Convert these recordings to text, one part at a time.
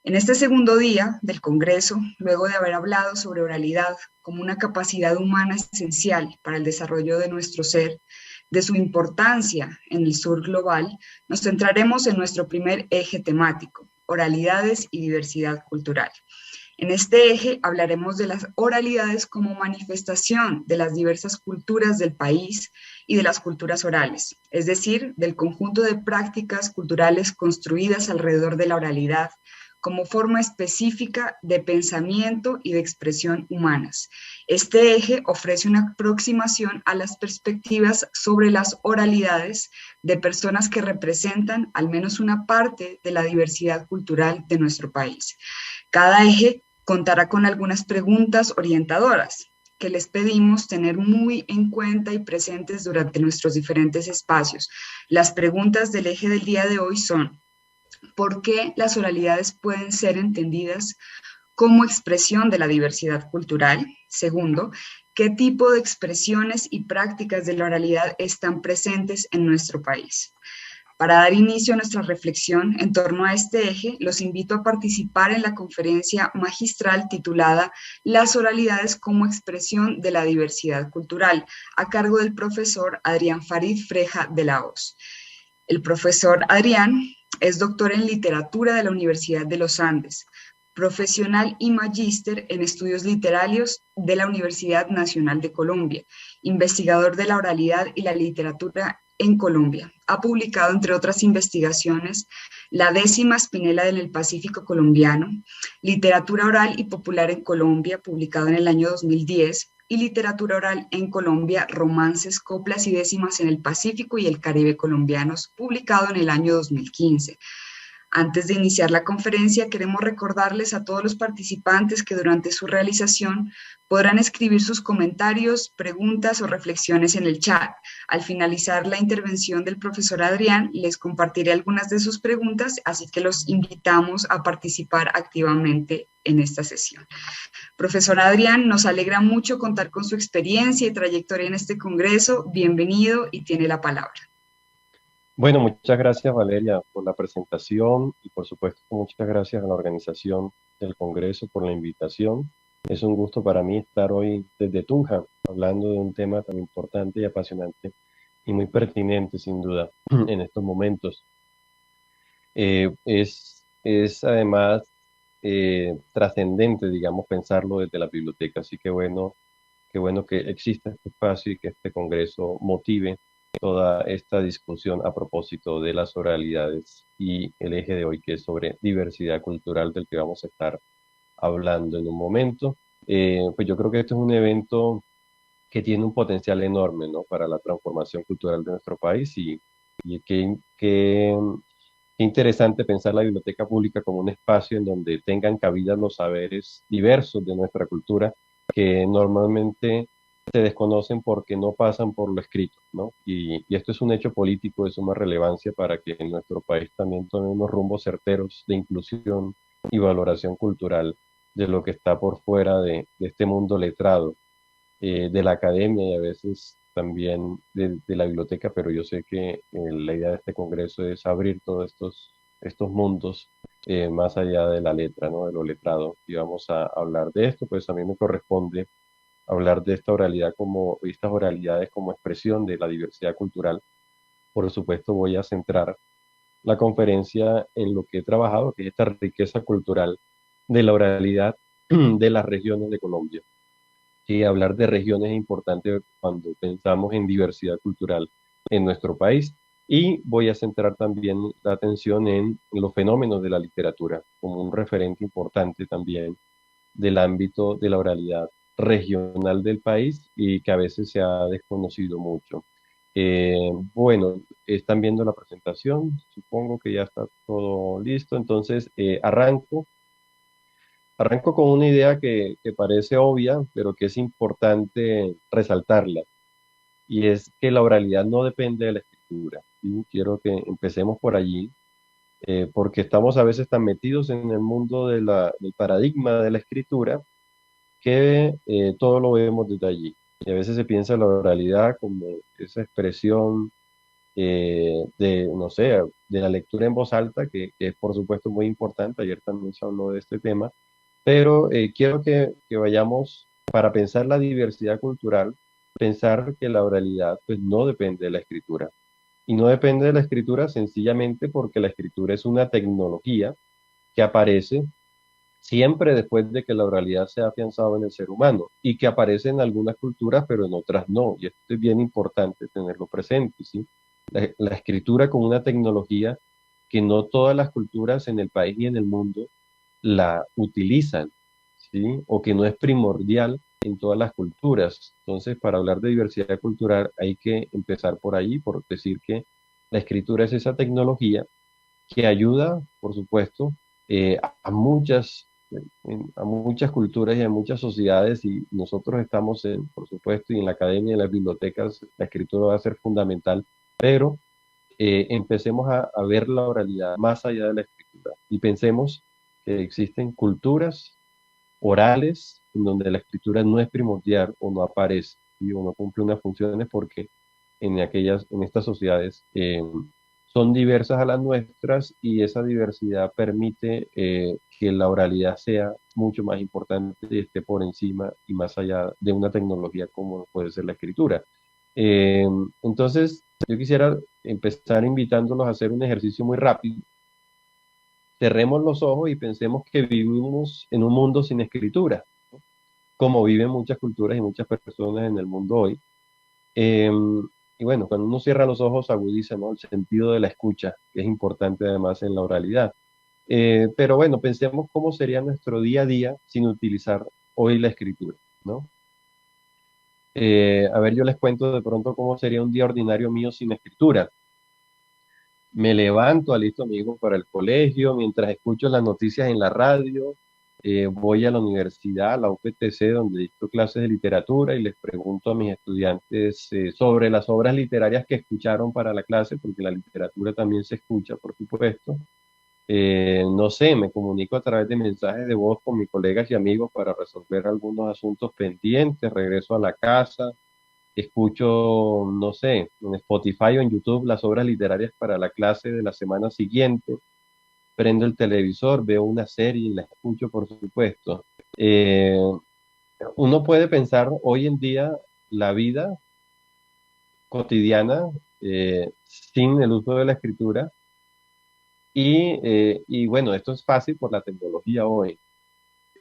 En este segundo día del Congreso, luego de haber hablado sobre oralidad como una capacidad humana esencial para el desarrollo de nuestro ser, de su importancia en el sur global, nos centraremos en nuestro primer eje temático, oralidades y diversidad cultural. En este eje hablaremos de las oralidades como manifestación de las diversas culturas del país y de las culturas orales, es decir, del conjunto de prácticas culturales construidas alrededor de la oralidad como forma específica de pensamiento y de expresión humanas. Este eje ofrece una aproximación a las perspectivas sobre las oralidades de personas que representan al menos una parte de la diversidad cultural de nuestro país. Cada eje contará con algunas preguntas orientadoras que les pedimos tener muy en cuenta y presentes durante nuestros diferentes espacios. Las preguntas del eje del día de hoy son: ¿por qué las oralidades pueden ser entendidas como expresión de la diversidad cultural? Segundo, ¿qué tipo de expresiones y prácticas de la oralidad están presentes en nuestro país? Para dar inicio a nuestra reflexión en torno a este eje, los invito a participar en la conferencia magistral titulada Las oralidades como expresión de la diversidad cultural, a cargo del profesor Adrián Farid Freja de la Hoz. El profesor Adrián es doctor en literatura de la Universidad de los Andes, profesional y magíster en estudios literarios de la Universidad Nacional de Colombia, investigador de la oralidad y la literatura en Colombia. Ha publicado, entre otras investigaciones, La décima Espinela del Pacífico colombiano, Literatura oral y popular en Colombia, publicado en el año 2010, y Literatura oral en Colombia, Romances, Coplas y Décimas en el Pacífico y el Caribe colombianos, publicado en el año 2015. Antes de iniciar la conferencia, queremos recordarles a todos los participantes que durante su realización podrán escribir sus comentarios, preguntas o reflexiones en el chat. Al finalizar la intervención del profesor Adrián, les compartiré algunas de sus preguntas, así que los invitamos a participar activamente en esta sesión. Profesor Adrián, nos alegra mucho contar con su experiencia y trayectoria en este congreso. Bienvenido y tiene la palabra. Bueno, muchas gracias Valeria por la presentación y por supuesto muchas gracias a la organización del Congreso por la invitación. Es un gusto para mí estar hoy desde Tunja hablando de un tema tan importante y apasionante y muy pertinente sin duda en estos momentos. Es además trascendente, digamos, pensarlo desde la biblioteca, así que qué bueno que exista este espacio y que este Congreso motive toda esta discusión a propósito de las oralidades y el eje de hoy que es sobre diversidad cultural del que vamos a estar hablando en un momento. Pues yo creo que este es un evento que tiene un potencial enorme, ¿no? Para la transformación cultural de nuestro país y qué interesante pensar la biblioteca pública como un espacio en donde tengan cabida los saberes diversos de nuestra cultura que normalmente se desconocen porque no pasan por lo escrito, ¿no? Y esto es un hecho político de suma relevancia para que en nuestro país también tomemos rumbos certeros de inclusión y valoración cultural de lo que está por fuera de este mundo letrado, de la academia y a veces también de la biblioteca, pero yo sé que la idea de este congreso es abrir todos estos mundos más allá de la letra, ¿no? De lo letrado. Y vamos a hablar de esto, pues a mí me corresponde hablar de esta oralidad como, estas oralidades como expresión de la diversidad cultural. Por supuesto, voy a centrar la conferencia en lo que he trabajado, que es esta riqueza cultural de la oralidad de las regiones de Colombia. Sí, hablar de regiones es importante cuando pensamos en diversidad cultural en nuestro país. Y voy a centrar también la atención en los fenómenos de la literatura, como un referente importante también del ámbito de la oralidad regional del país y que a veces se ha desconocido mucho. Bueno, están viendo la presentación, supongo que ya está todo listo, entonces arranco con una idea que parece obvia, pero que es importante resaltarla, y es que la oralidad no depende de la escritura. ¿Sí? Quiero que empecemos por allí, porque estamos a veces tan metidos en el mundo del paradigma de la escritura que todo lo vemos desde allí. Y a veces se piensa la oralidad como esa expresión no sé, de la lectura en voz alta, que es por supuesto muy importante. Ayer también se habló de este tema, pero quiero que vayamos, para pensar la diversidad cultural, pensar que la oralidad pues no depende de la escritura. Y no depende de la escritura sencillamente porque la escritura es una tecnología que aparece siempre después de que la oralidad se ha afianzado en el ser humano y que aparece en algunas culturas, pero en otras no. Y esto es bien importante tenerlo presente, ¿sí? La escritura como una tecnología que no todas las culturas en el país y en el mundo la utilizan, ¿sí? O que no es primordial en todas las culturas. Entonces, para hablar de diversidad cultural hay que empezar por ahí, por decir que la escritura es esa tecnología que ayuda, por supuesto, a muchas, a muchas culturas y a muchas sociedades, y nosotros estamos, por supuesto, y en la academia, en las bibliotecas, la escritura va a ser fundamental, pero empecemos a ver la oralidad más allá de la escritura y pensemos que existen culturas orales en donde la escritura no es primordial o no aparece y o no cumple unas funciones porque en estas sociedades son diversas a las nuestras y esa diversidad permite que la oralidad sea mucho más importante y esté por encima y más allá de una tecnología como puede ser la escritura. Eh, entonces, yo quisiera empezar invitándolos a hacer un ejercicio muy rápido. Cerremos los ojos y pensemos que vivimos en un mundo sin escritura, como viven muchas culturas y muchas personas en el mundo hoy. Eh, y bueno, cuando uno cierra los ojos agudiza, ¿no?, el sentido de la escucha, que es importante además en la oralidad. Pero bueno, pensemos cómo sería nuestro día a día sin utilizar hoy la escritura, ¿no? A ver, yo les cuento de pronto cómo sería un día ordinario mío sin escritura. Me levanto, alisto a mi hijo para el colegio, mientras escucho las noticias en la radio, voy a la universidad, a la UPTC, donde dicto clases de literatura y les pregunto a mis estudiantes sobre las obras literarias que escucharon para la clase, porque la literatura también se escucha, por supuesto. No sé, me comunico a través de mensajes de voz con mis colegas y amigos para resolver algunos asuntos pendientes, regreso a la casa, escucho, no sé, en Spotify o en YouTube las obras literarias para la clase de la semana siguiente, prendo el televisor, veo una serie y la escucho, por supuesto. Eh, Uno puede pensar hoy en día la vida cotidiana sin el uso de la escritura y bueno, esto es fácil por la tecnología hoy.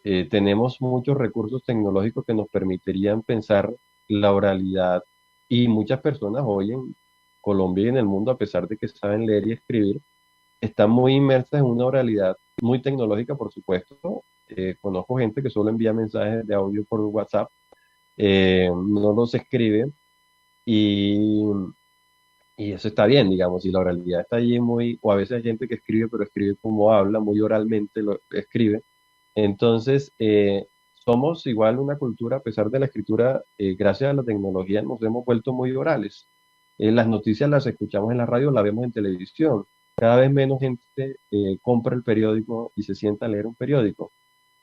Tenemos muchos recursos tecnológicos que nos permitirían pensar la oralidad y muchas personas hoy en Colombia y en el mundo, a pesar de que saben leer y escribir, están muy inmersas en una oralidad muy tecnológica, por supuesto. Conozco gente que solo envía mensajes de audio por WhatsApp, no los escribe y, y eso está bien, digamos, y la oralidad está allí muy, o a veces hay gente que escribe, pero escribe como habla, muy oralmente lo escribe. Entonces, somos igual una cultura, a pesar de la escritura, gracias a la tecnología nos hemos vuelto muy orales. Las noticias las escuchamos en la radio, las vemos en televisión. Cada vez menos gente compra el periódico y se sienta a leer un periódico.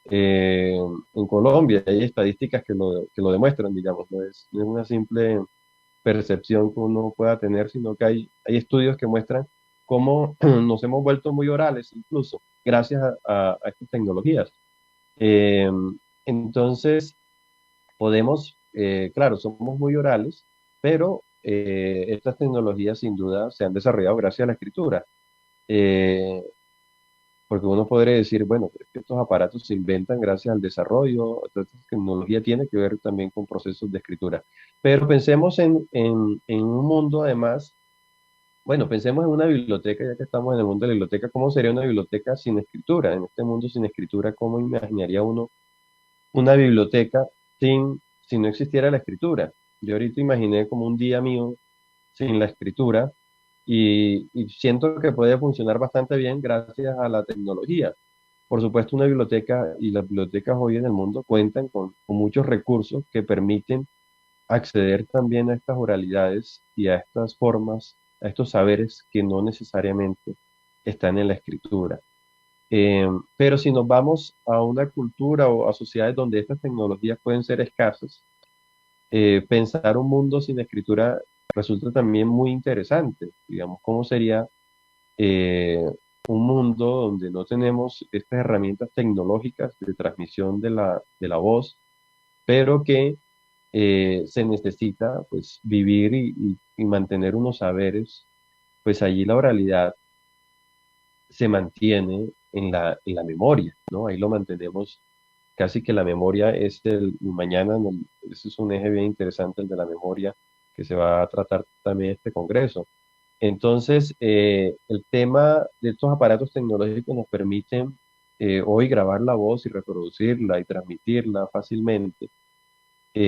Eh, en Colombia hay estadísticas que lo demuestran, digamos, no es una simple percepción que uno pueda tener, sino que hay estudios que muestran cómo nos hemos vuelto muy orales, incluso gracias a estas tecnologías. Eh, entonces, podemos, claro, somos muy orales, pero estas tecnologías sin duda se han desarrollado gracias a la escritura. Eh, Porque uno podría decir, bueno, pero es que estos aparatos se inventan gracias al desarrollo, toda esta tecnología tiene que ver también con procesos de escritura. Pero pensemos en un mundo además, bueno, pensemos en una biblioteca, ya que estamos en el mundo de la biblioteca, ¿cómo sería una biblioteca sin escritura? En este mundo sin escritura, ¿cómo imaginaría uno una biblioteca si no existiera la escritura? Yo ahorita imaginé como un día mío sin la escritura y siento que puede funcionar bastante bien gracias a la tecnología. Por supuesto, una biblioteca y las bibliotecas hoy en el mundo cuentan con muchos recursos que permiten acceder también a estas oralidades y a estas formas, a estos saberes que no necesariamente están en la escritura. Pero si nos vamos a una cultura o a sociedades donde estas tecnologías pueden ser escasas, pensar un mundo sin escritura resulta también muy interesante. Digamos, ¿cómo sería? eh, un mundo donde no tenemos estas herramientas tecnológicas de transmisión de la voz, pero que se necesita pues vivir y mantener unos saberes, pues allí la oralidad se mantiene en la memoria, ¿no? Ahí lo mantenemos, casi que la memoria es mañana, ese es un eje bien interesante, el de la memoria, que se va a tratar también en este congreso. Entonces, el tema de estos aparatos tecnológicos nos permiten hoy grabar la voz y reproducirla y transmitirla fácilmente,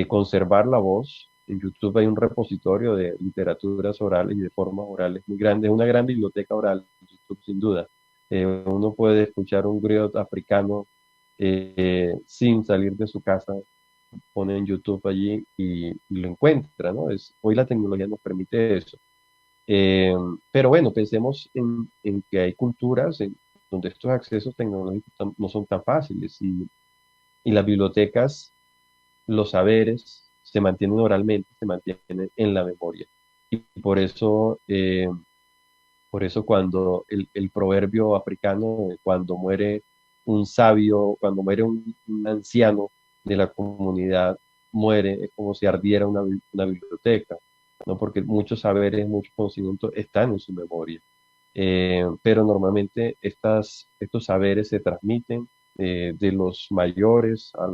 conservar la voz. En YouTube hay un repositorio de literaturas orales y de formas orales muy grande, es una gran biblioteca oral en YouTube sin duda. Uno puede escuchar un griot africano sin salir de su casa, pone en YouTube allí y lo encuentra, ¿no? Hoy la tecnología nos permite eso. Eh, pero bueno, pensemos en que hay culturas donde estos accesos tecnológicos no son tan fáciles y las bibliotecas, los saberes se mantienen oralmente, se mantienen en la memoria. Y por eso cuando el proverbio africano, cuando muere un sabio, cuando muere un anciano de la comunidad, muere, es como si ardiera una biblioteca, ¿no? Porque muchos saberes, muchos conocimientos están en su memoria. Pero normalmente estos saberes se transmiten de los mayores a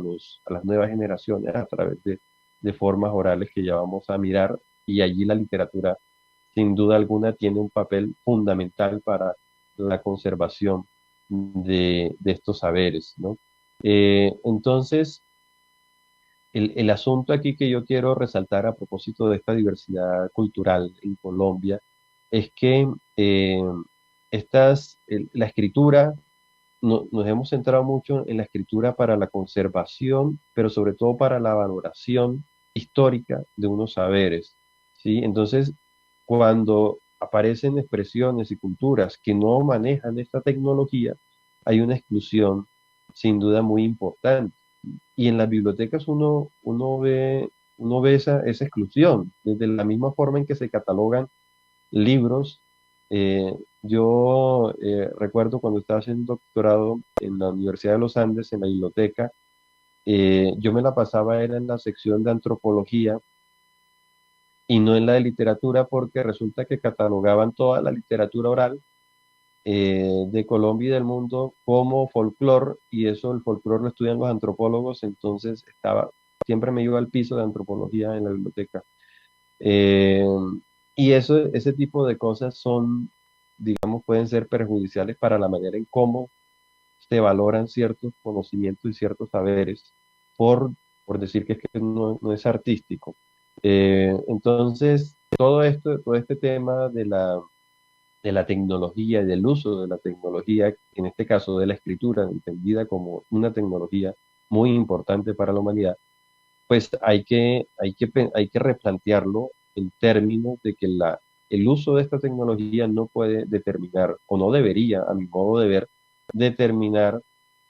las nuevas generaciones a través de formas orales que ya vamos a mirar, y allí la literatura sin duda alguna tiene un papel fundamental para la conservación de estos saberes, ¿no? Entonces, el asunto aquí que yo quiero resaltar a propósito de esta diversidad cultural en Colombia es que la escritura, nos hemos centrado mucho en la escritura para la conservación, pero sobre todo para la valoración histórica de unos saberes, ¿sí? Entonces, cuando aparecen expresiones y culturas que no manejan esta tecnología, hay una exclusión sin duda muy importante. Y en las bibliotecas uno ve esa exclusión, desde la misma forma en que se catalogan libros. Yo recuerdo cuando estaba haciendo doctorado en la Universidad de los Andes, en la biblioteca, yo me la pasaba era en la sección de antropología y no en la de literatura, porque resulta que catalogaban toda la literatura oral de Colombia y del mundo como folclore, y eso el folclore lo estudian los antropólogos. Entonces siempre me iba al piso de antropología en la biblioteca. Eh, y ese tipo de cosas digamos, pueden ser perjudiciales para la manera en cómo se valoran ciertos conocimientos y ciertos saberes, por, por decir que no es artístico. Entonces, todo este tema de la tecnología y del uso de la tecnología, en este caso de la escritura, entendida como una tecnología muy importante para la humanidad, pues hay que replantearlo en términos de que el uso de esta tecnología no puede determinar, o no debería, a mi modo de ver, determinar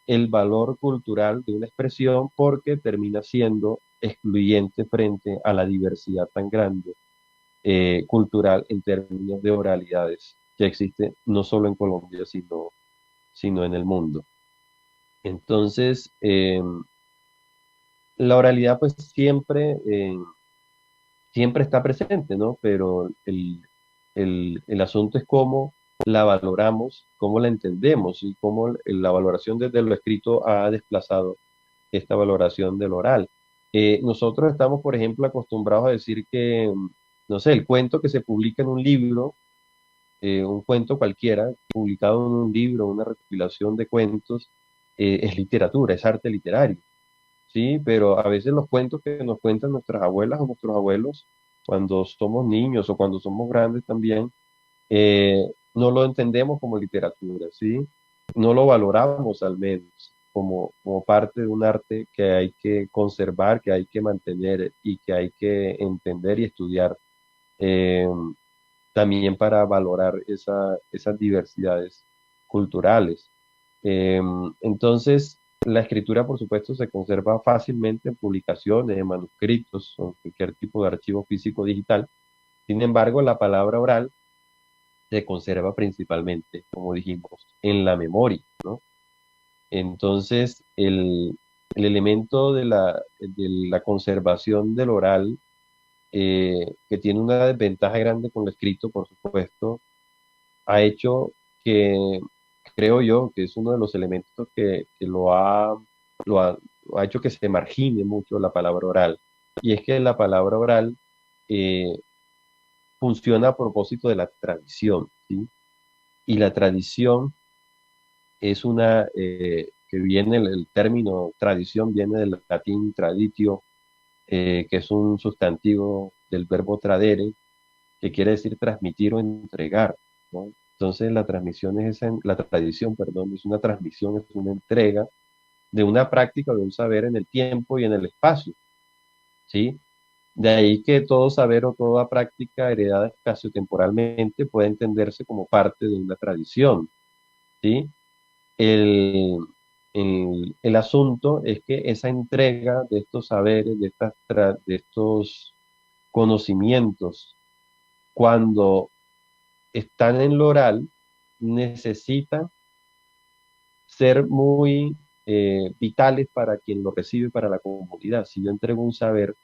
el valor cultural de una expresión, porque termina siendo excluyente frente a la diversidad tan grande cultural en términos de oralidades que existe no solo en Colombia, sino en el mundo. Entonces, la oralidad pues siempre está presente, ¿no? Pero el asunto es cómo la valoramos, cómo la entendemos y cómo la valoración desde lo escrito ha desplazado esta valoración del oral. Nosotros estamos, por ejemplo, acostumbrados a decir que, no sé, el cuento que se publica en un libro, un cuento cualquiera, publicado en un libro, una recopilación de cuentos, es literatura, es arte literario. Sí, pero a veces los cuentos que nos cuentan nuestras abuelas o nuestros abuelos cuando somos niños o cuando somos grandes también, no lo entendemos como literatura, ¿sí? No lo valoramos al menos como parte de un arte que hay que conservar, que hay que mantener y que hay que entender y estudiar, eh, también para valorar esas diversidades culturales. Eh, entonces, la escritura, por supuesto, se conserva fácilmente en publicaciones, en manuscritos o en cualquier tipo de archivo físico digital. Sin embargo, la palabra oral se conserva principalmente, como dijimos, en la memoria, ¿no? Entonces, el elemento de la conservación del oral, que tiene una desventaja grande con lo escrito, por supuesto, ha hecho que, creo yo, que es uno de los elementos que lo ha, lo ha hecho que se margine mucho la palabra oral. Y es que la palabra oral eh, funciona a propósito de la tradición, ¿sí? Y la tradición es que viene, el término tradición viene del latín traditio, que es un sustantivo del verbo tradere, que quiere decir transmitir o entregar, ¿no? Entonces la transmisión la tradición, perdón, es una transmisión, es una entrega de una práctica o de un saber en el tiempo y en el espacio, ¿sí? De ahí que todo saber o toda práctica heredada espaciotemporalmente puede entenderse como parte de una tradición, ¿sí? El, el asunto es que esa entrega de estos saberes, de estos conocimientos, cuando están en lo oral, necesitan ser muy vitales para quien lo recibe, para la comunidad. Si yo entrego un saber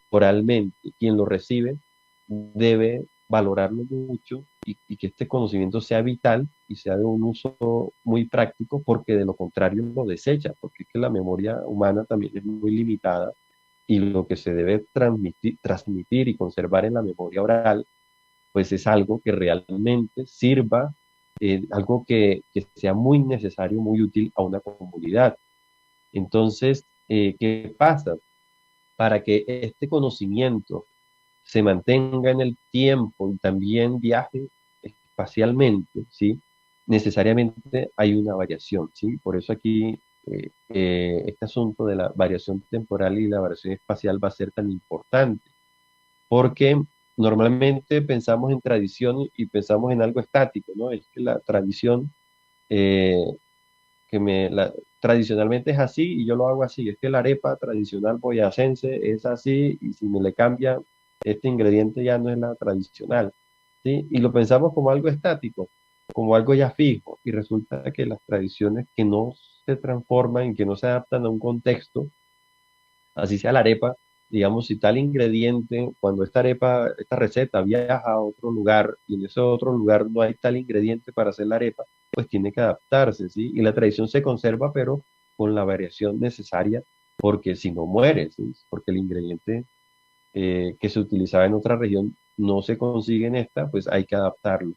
oralmente, quien lo recibe debe valorarlo mucho y que este conocimiento sea vital y sea de un uso muy práctico, porque de lo contrario lo desecha, porque es que la memoria humana también es muy limitada y lo que se debe transmitir y conservar en la memoria oral, pues es algo que realmente sirva, algo que sea muy necesario, muy útil a una comunidad. Entonces, ¿qué pasa? Para que este conocimiento se mantenga en el tiempo y también viaje espacialmente, ¿sí? Necesariamente hay una variación, ¿sí? Por eso aquí este asunto de la variación temporal y la variación espacial va a ser tan importante, porque normalmente pensamos en tradición y pensamos en algo estático, ¿no? Es que la tradición eh, tradicionalmente es así y yo lo hago así. Es que la arepa tradicional boyacense es así y si me le cambia este ingrediente ya no es la tradicional, ¿sí? Y lo pensamos como algo estático, como algo ya fijo, y resulta que las tradiciones que no se transforman y que no se adaptan a un contexto, así sea la arepa, digamos, si tal ingrediente, cuando esta arepa, esta receta viaja a otro lugar y en ese otro lugar no hay tal ingrediente para hacer la arepa, pues tiene que adaptarse, ¿sí? Y la tradición se conserva, pero con la variación necesaria, porque si no muere, ¿sí? Porque el ingrediente que se utilizaba en otra región no se consigue en esta, pues hay que adaptarlo,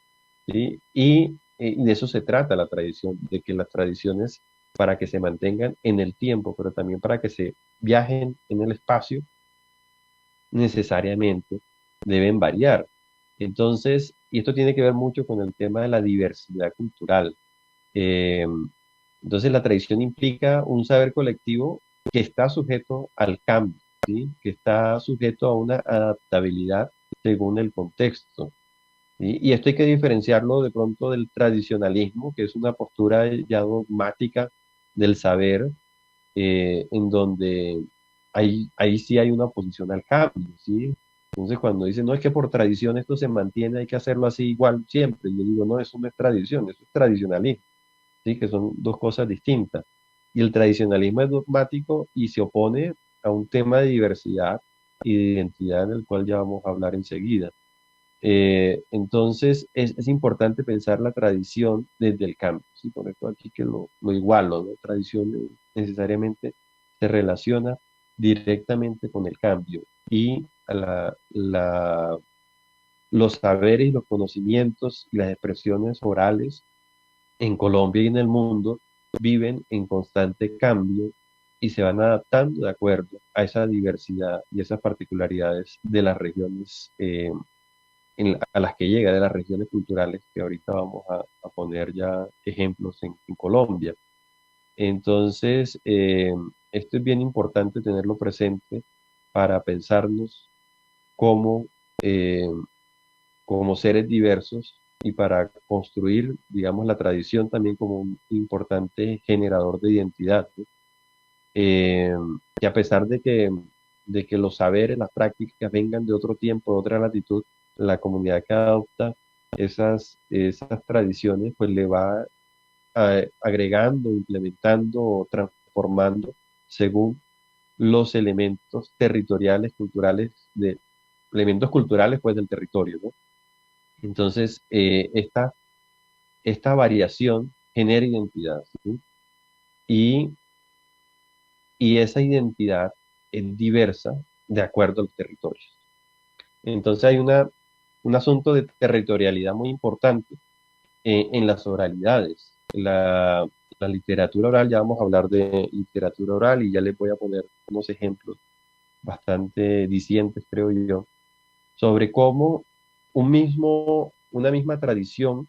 ¿sí? Y de eso se trata la tradición, de que las tradiciones, para que se mantengan en el tiempo, pero también para que se viajen en el espacio, necesariamente deben variar. Entonces, y esto tiene que ver mucho con el tema de la diversidad cultural. Eh, entonces, la tradición implica un saber colectivo que está sujeto al cambio, ¿sí? Que está sujeto a una adaptabilidad según el contexto, ¿sí? Y esto hay que diferenciarlo de pronto del tradicionalismo, que es una postura ya dogmática del saber, en donde ahí sí hay una oposición al cambio, ¿sí? Entonces, cuando dicen, no, es que por tradición esto se mantiene, hay que hacerlo así igual siempre, yo digo, no, eso no es tradición, eso es tradicionalismo, ¿sí? Que son dos cosas distintas. Y el tradicionalismo es dogmático y se opone a un tema de diversidad y de identidad del cual ya vamos a hablar enseguida. Entonces, es importante pensar la tradición desde el cambio, ¿sí? Por eso aquí que lo igualo, ¿no? Tradición necesariamente se relaciona directamente con el cambio y a los saberes y los conocimientos y las expresiones orales en Colombia y en el mundo viven en constante cambio y se van adaptando de acuerdo a esa diversidad y esas particularidades de las regiones a las que llega, de las regiones culturales que ahorita vamos a poner ya ejemplos en Colombia. Entonces, esto es bien importante tenerlo presente para pensarnos como, eh, como seres diversos y para construir, digamos, la tradición también como un importante generador de identidad, ¿no? Eh, que a pesar de que los saberes, las prácticas vengan de otro tiempo, de otra latitud, la comunidad que adopta esas tradiciones, pues le va agregando, implementando o transformando según los elementos territoriales, culturales, elementos culturales pues del territorio, ¿no? Entonces, esta variación genera identidad, ¿sí? Y, y esa identidad es diversa de acuerdo a los territorios. Entonces hay un asunto de territorialidad muy importante en las oralidades. La literatura oral, ya vamos a hablar de literatura oral y ya les voy a poner unos ejemplos bastante dicientes, creo yo, sobre cómo una misma tradición,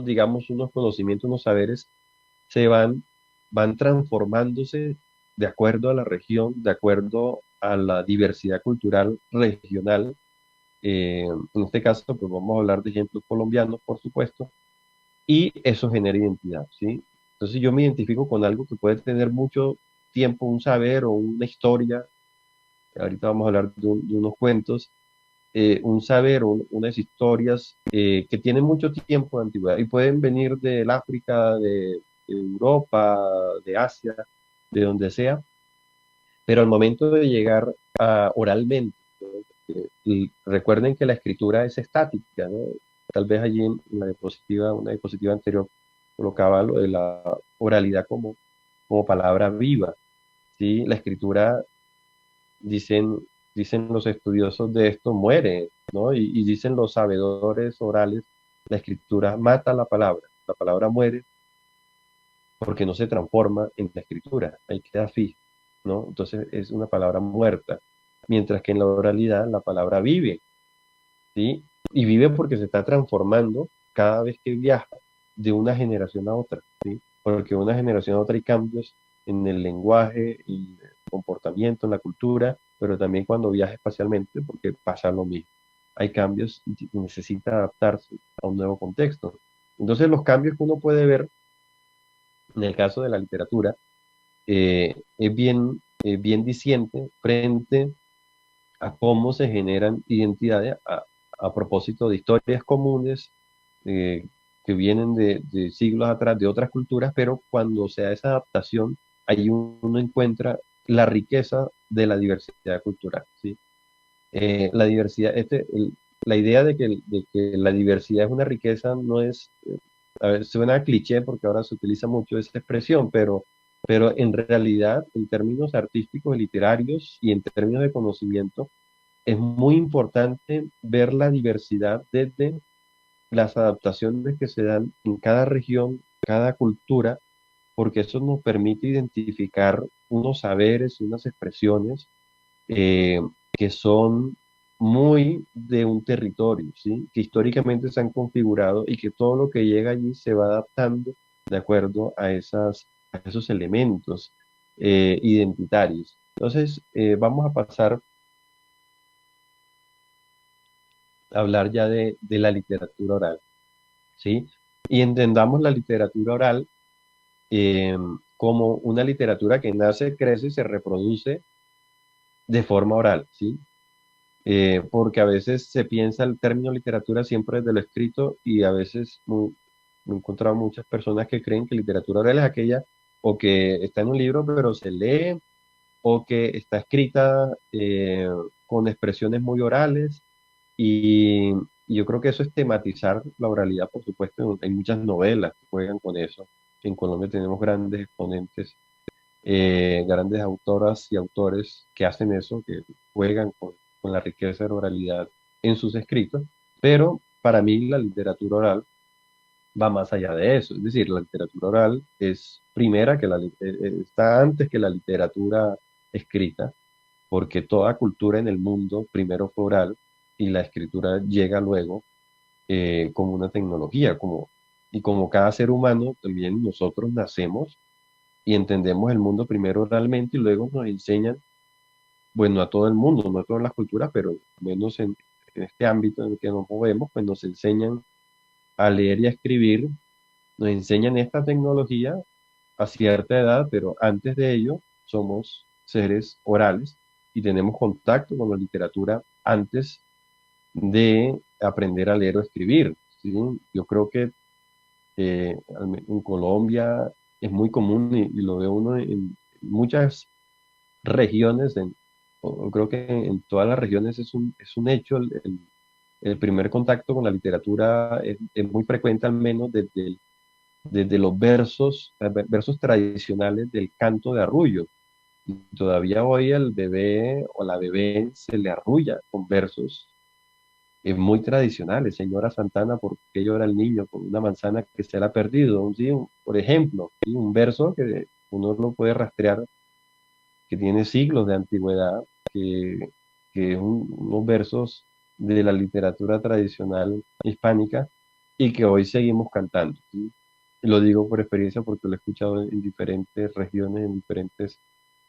digamos, unos conocimientos, unos saberes, se van transformándose de acuerdo a la región, de acuerdo a la diversidad cultural regional. En este caso, pues vamos a hablar de ejemplos colombianos, por supuesto, y eso genera identidad, ¿sí? Entonces yo me identifico con algo que puede tener mucho tiempo, un saber o una historia. Ahorita vamos a hablar de unos cuentos, un saber, unas historias que tienen mucho tiempo de antigüedad y pueden venir del África, de Europa, de Asia, de donde sea, pero al momento de llegar a oralmente, ¿no? Y recuerden que la escritura es estática, ¿no? Tal vez allí en la diapositiva, una diapositiva anterior, colocaba lo de la oralidad como palabra viva, ¿sí? La escritura, dicen, dicen los estudiosos de esto, muere, ¿no? Y dicen los sabedores orales, la escritura mata la palabra muere porque no se transforma en la escritura, ahí queda fija, ¿no? Entonces es una palabra muerta, mientras que en la oralidad la palabra vive, ¿sí? Y vive porque se está transformando cada vez que viaja de una generación a otra, ¿sí? Porque de una generación a otra hay cambios en el lenguaje, en el comportamiento, en la cultura, pero también cuando viaja espacialmente, porque pasa lo mismo. Hay cambios y necesita adaptarse a un nuevo contexto. Entonces los cambios que uno puede ver en el caso de la literatura es bien diciente frente a cómo se generan identidades a propósito de historias comunes eh, que vienen de siglos atrás, de otras culturas, pero cuando se da esa adaptación, ahí uno encuentra la riqueza de la diversidad cultural, ¿sí? La diversidad, la idea de que la diversidad es una riqueza no es, a ver, suena cliché porque ahora se utiliza mucho esa expresión, pero en realidad, en términos artísticos y literarios y en términos de conocimiento, es muy importante ver la diversidad desde las adaptaciones que se dan en cada región, cada cultura, porque eso nos permite identificar unos saberes y unas expresiones eh, que son muy de un territorio, ¿sí? Que históricamente se han configurado y que todo lo que llega allí se va adaptando de acuerdo a esos elementos identitarios. Entonces, vamos a pasar hablar ya de la literatura oral, ¿sí? Y entendamos la literatura oral eh, como una literatura que nace, crece y se reproduce de forma oral, ¿sí? Porque a veces se piensa el término literatura siempre desde lo escrito y a veces me he encontrado muchas personas que creen que literatura oral es aquella o que está en un libro pero se lee o que está escrita con expresiones muy orales y yo creo que eso es tematizar la oralidad, por supuesto. Hay muchas novelas que juegan con eso. En Colombia tenemos grandes exponentes, grandes autoras y autores que hacen eso, que juegan con la riqueza de la oralidad en sus escritos, pero para mí la literatura oral va más allá de eso. Es decir, la literatura oral es primera está antes que la literatura escrita, porque toda cultura en el mundo primero fue oral y la escritura llega luego como una tecnología, y como cada ser humano, también nosotros nacemos y entendemos el mundo primero oralmente y luego nos enseñan, bueno, a todo el mundo, no a todas las culturas, pero menos en este ámbito en el que nos movemos, pues nos enseñan a leer y a escribir, nos enseñan esta tecnología a cierta edad, pero antes de ello somos seres orales y tenemos contacto con la literatura antes aprender a leer o escribir, ¿sí? Yo creo que en Colombia es muy común y lo ve uno en muchas regiones, o creo que en todas las regiones es un hecho, el primer contacto con la literatura es muy frecuente, al menos desde los versos tradicionales del canto de arrullo. Todavía hoy el bebé o la bebé se le arrulla con versos muy tradicionales. Señora Santana, ¿por qué llora el niño por una manzana que se le ha perdido? ¿Sí? Por ejemplo, ¿sí? Un verso que uno lo puede rastrear, que tiene siglos de antigüedad, que, que es unos versos de la literatura tradicional hispánica y que hoy seguimos cantando, ¿sí? Y lo digo por experiencia porque lo he escuchado en diferentes regiones, en diferentes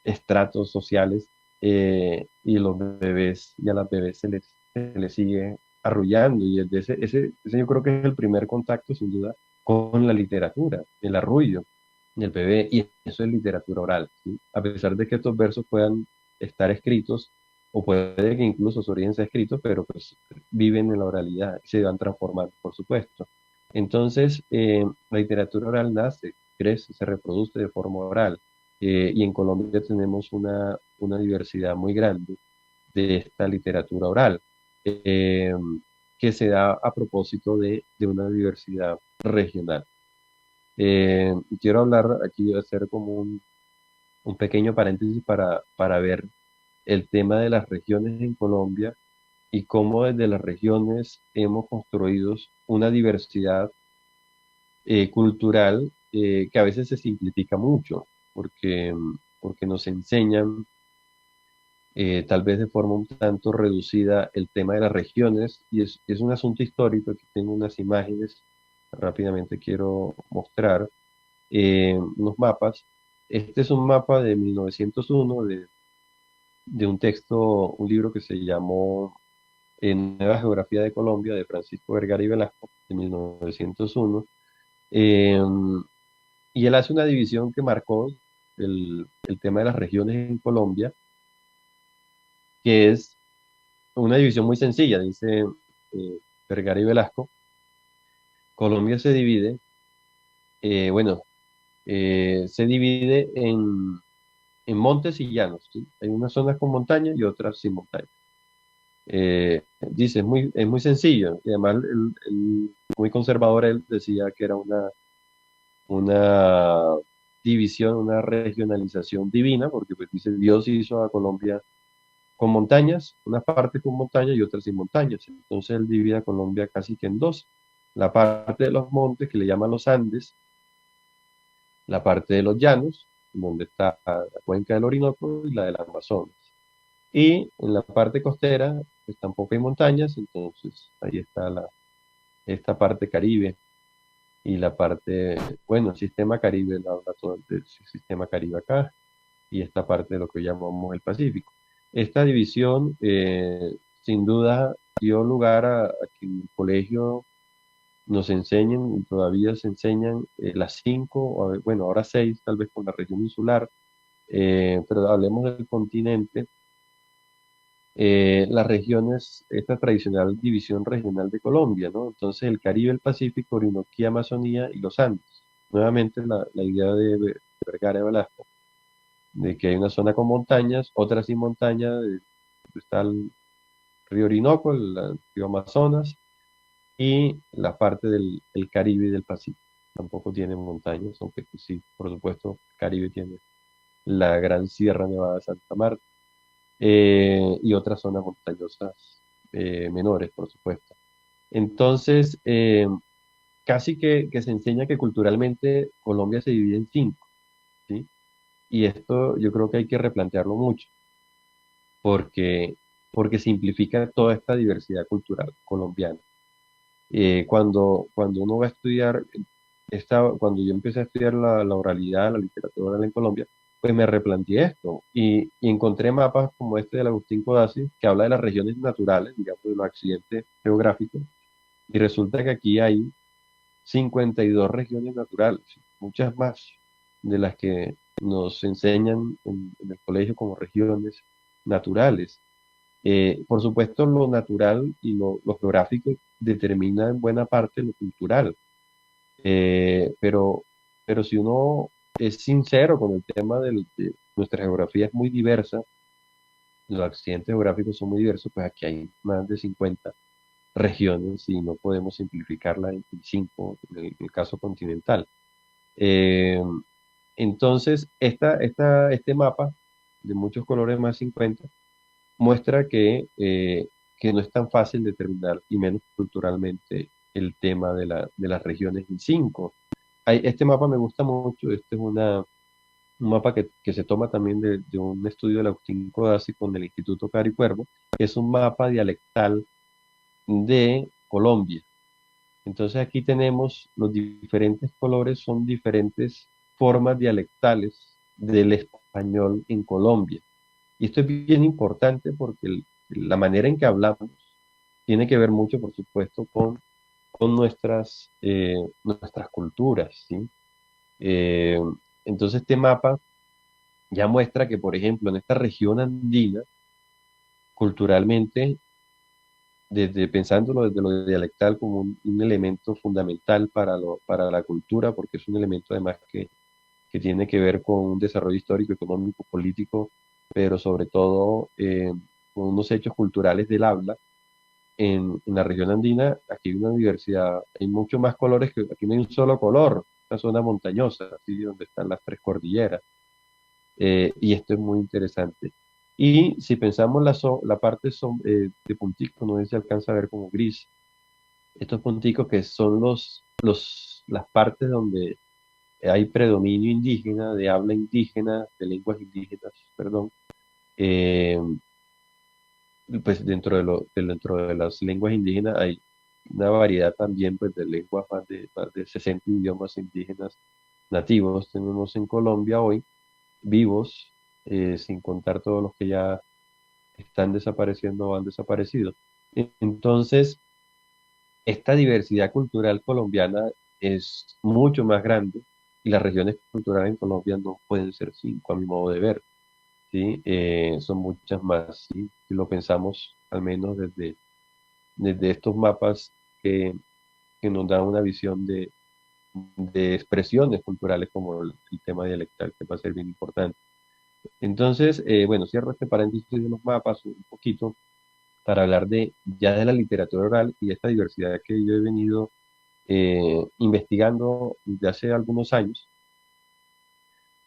estratos sociales, y los bebés y a las bebés se les sigue arrullando. Y ese yo creo que es el primer contacto, sin duda, con la literatura, el arrullo del bebé, y eso es literatura oral, ¿sí? A pesar de que estos versos puedan estar escritos, o puede que incluso su origen sea escrito, pero pues viven en la oralidad, se van transformando, por supuesto. Entonces, la literatura oral nace, crece, se reproduce de forma oral, y en Colombia tenemos una diversidad muy grande de esta literatura oral, eh, que se da a propósito de una diversidad regional. Quiero hablar aquí, hacer como un pequeño paréntesis para ver el tema de las regiones en Colombia y cómo desde las regiones hemos construido una diversidad cultural, que a veces se simplifica mucho, porque nos enseñan, tal vez de forma un tanto reducida, el tema de las regiones, y es un asunto histórico. Aquí tengo unas imágenes, rápidamente quiero mostrar unos mapas. Este es un mapa de 1901 de un texto, un libro que se llamó Nueva Geografía de Colombia, de Francisco Vergara y Velasco, de 1901. Eh, y él hace una división que marcó el tema de las regiones en Colombia, que es una división muy sencilla. Dice Vergara y Velasco: Colombia se divide, bueno, se divide en montes y llanos, ¿sí? Hay unas zonas con montaña y otras sin montaña. Dice, es muy sencillo, y además muy conservador, él decía que era una división, una regionalización divina, porque pues dice, Dios hizo a Colombia con montañas, una parte con montañas y otra sin montañas. Entonces él divide a Colombia casi que en dos: la parte de los montes, que le llaman los Andes, la parte de los llanos, donde está la cuenca del Orinoco y la del Amazonas. Y en la parte costera, pues tampoco hay montañas, entonces ahí está esta parte Caribe y la parte, bueno, el sistema Caribe, él habla todo del sistema Caribe acá, y esta parte de lo que llamamos el Pacífico. Esta división, sin duda, dio lugar a que en el colegio nos enseñen, y todavía se enseñan, las cinco, bueno, ahora seis, tal vez con la región insular, pero hablemos del continente. Las regiones, esta tradicional división regional de Colombia, ¿no? Entonces el Caribe, el Pacífico, Orinoquía, Amazonía y los Andes. Nuevamente la idea de Vergara y Velasco, de que hay una zona con montañas, otra sin montaña, está el río Orinoco, el río Amazonas, y la parte del Caribe y del Pacífico. Tampoco tiene montañas, aunque pues sí, por supuesto, el Caribe tiene la Gran Sierra Nevada de Santa Marta, y otras zonas montañosas menores, por supuesto. Entonces, casi que se enseña que culturalmente Colombia se divide en cinco, ¿sí? Y esto yo creo que hay que replantearlo mucho, porque, porque simplifica toda esta diversidad cultural colombiana. Cuando uno va a estudiar, cuando yo empecé a estudiar la oralidad, la literatura oral en Colombia, pues me replanteé esto y encontré mapas como este del Agustín Codazzi, que habla de las regiones naturales, digamos, de los accidentes geográficos, y resulta que aquí hay 52 regiones naturales, muchas más de las que nos enseñan en el colegio como regiones naturales. Por supuesto, lo natural y lo geográfico determina en buena parte lo cultural. Pero si uno es sincero con el tema de nuestra geografía es muy diversa, los accidentes geográficos son muy diversos, pues aquí hay más de 50 regiones y no podemos simplificarla en 5, en el caso continental. Eh, entonces, este mapa de muchos colores más 50 muestra que no es tan fácil determinar, y menos culturalmente, el tema de las regiones en 5. Este mapa me gusta mucho, este es un mapa que se toma también de un estudio de Agustín Codazzi con el Instituto Caricuervo, que es un mapa dialectal de Colombia. Entonces aquí tenemos los diferentes colores, son diferentes formas dialectales del español en Colombia. Y esto es bien importante porque la manera en que hablamos tiene que ver mucho, por supuesto, con nuestras culturas, ¿sí? Eh, entonces este mapa ya muestra que, por ejemplo, en esta región andina, culturalmente, pensándolo desde lo dialectal como un elemento fundamental para la cultura, porque es un elemento además que tiene que ver con un desarrollo histórico, económico, político, pero sobre todo con unos hechos culturales del habla. En la región andina, aquí hay una diversidad, hay mucho más colores que aquí no hay un solo color, una zona montañosa, así donde están las tres cordilleras. Y esto es muy interesante. Y si pensamos la parte de punticos, no sé si alcanza a ver como gris, estos punticos que son las partes donde hay predominio indígena, de habla indígena, de lenguas indígenas, perdón, eh, pues dentro de las lenguas indígenas hay una variedad también pues, de lenguas, más de 60 idiomas indígenas nativos tenemos en Colombia hoy, vivos, sin contar todos los que ya están desapareciendo o han desaparecido. Entonces, esta diversidad cultural colombiana es mucho más grande y las regiones culturales en Colombia no pueden ser 5 a mi modo de ver, ¿sí? Son muchas más, ¿sí? Si lo pensamos al menos desde estos mapas que nos dan una visión de expresiones culturales como el tema dialectal, que va a ser bien importante. Entonces, bueno, cierro este paréntesis de los mapas un poquito para hablar ya de la literatura oral y esta diversidad que yo he venido investigando desde hace algunos años.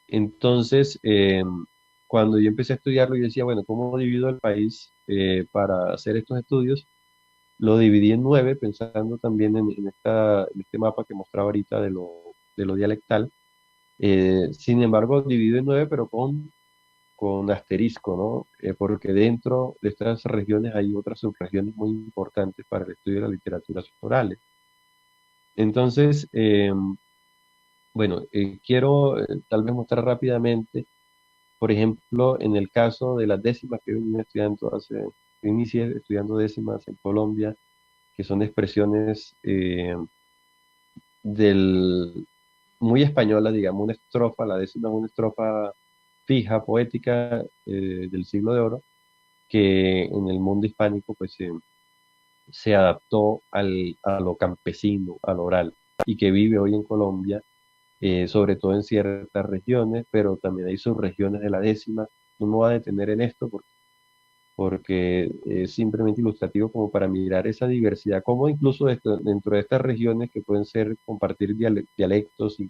Entonces, cuando yo empecé a estudiarlo, yo decía, bueno, ¿cómo divido el país para hacer estos estudios? Lo dividí en 9, pensando también en este mapa que mostraba ahorita de lo dialectal. Sin embargo, dividido en 9, pero con asterisco, ¿no? Porque dentro de estas regiones hay otras subregiones muy importantes para el estudio de las literaturas orales. Entonces, bueno, quiero tal vez mostrar rápidamente, por ejemplo, en el caso de las décimas que venía estudiando inicié estudiando décimas en Colombia, que son expresiones del, muy españolas, digamos, una estrofa, la décima es una estrofa fija, poética, del siglo de oro, que en el mundo hispánico pues se adaptó a lo campesino, al oral, y que vive hoy en Colombia, sobre todo en ciertas regiones, pero también hay subregiones de la décima. No me voy a detener en esto porque es simplemente ilustrativo como para mirar esa diversidad, como incluso dentro de estas regiones que pueden ser compartir dialectos y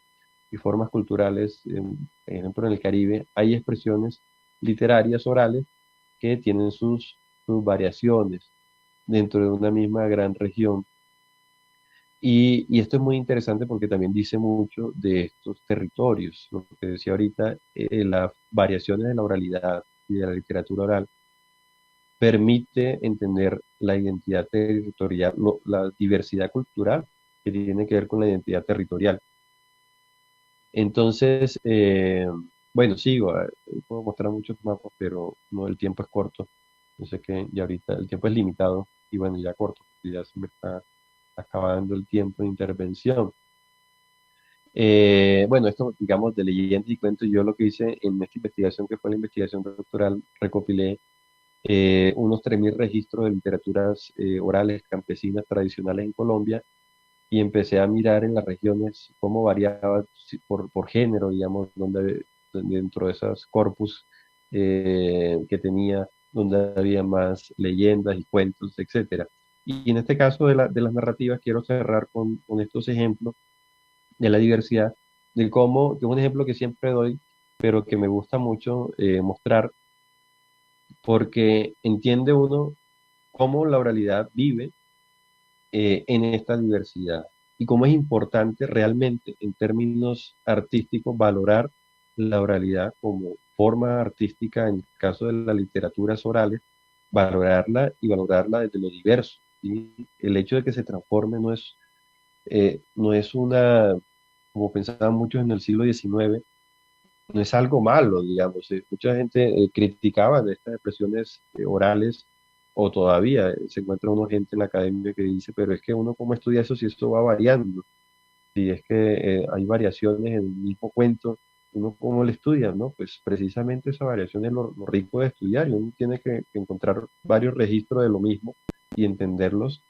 formas culturales, por ejemplo en el Caribe, hay expresiones literarias orales que tienen sus variaciones dentro de una misma gran región. Y esto es muy interesante porque también dice mucho de estos territorios, lo que decía ahorita, las variaciones de la oralidad y de la literatura oral permite entender la identidad territorial, la diversidad cultural que tiene que ver con la identidad territorial. Entonces, bueno, sigo, puedo mostrar muchos mapas, pero no, el tiempo es corto. Yo sé que ya ahorita el tiempo es limitado y bueno, ya corto, porque ya se me está acabando el tiempo de intervención. Bueno, esto, digamos, de leyendas y cuentos, yo lo que hice en esta investigación, que fue la investigación doctoral, recopilé unos 3.000 registros de literaturas orales campesinas tradicionales en Colombia, y empecé a mirar en las regiones cómo variaba por género, digamos, dentro de esas corpus que tenía, donde había más leyendas y cuentos, etcétera. Y en este caso de las narrativas, quiero cerrar con estos ejemplos de la diversidad, de cómo, que es un ejemplo que siempre doy, pero que me gusta mucho mostrar, porque entiende uno cómo la oralidad vive en esta diversidad y cómo es importante realmente en términos artísticos valorar la oralidad como forma artística, en el caso de las literaturas orales, valorarla y valorarla desde lo diverso. ¿Sí? El hecho de que se transforme no es una, como pensaban muchos en el siglo XIX, no es algo malo, digamos. Mucha gente criticaba de estas expresiones orales, o todavía se encuentra uno gente en la academia que dice, pero es que uno cómo estudia eso si esto va variando, si es que hay variaciones en el mismo cuento, uno cómo lo estudia, ¿no? Pues precisamente esa variación es lo rico de estudiar, y uno tiene que encontrar varios registros de lo mismo y entenderlos,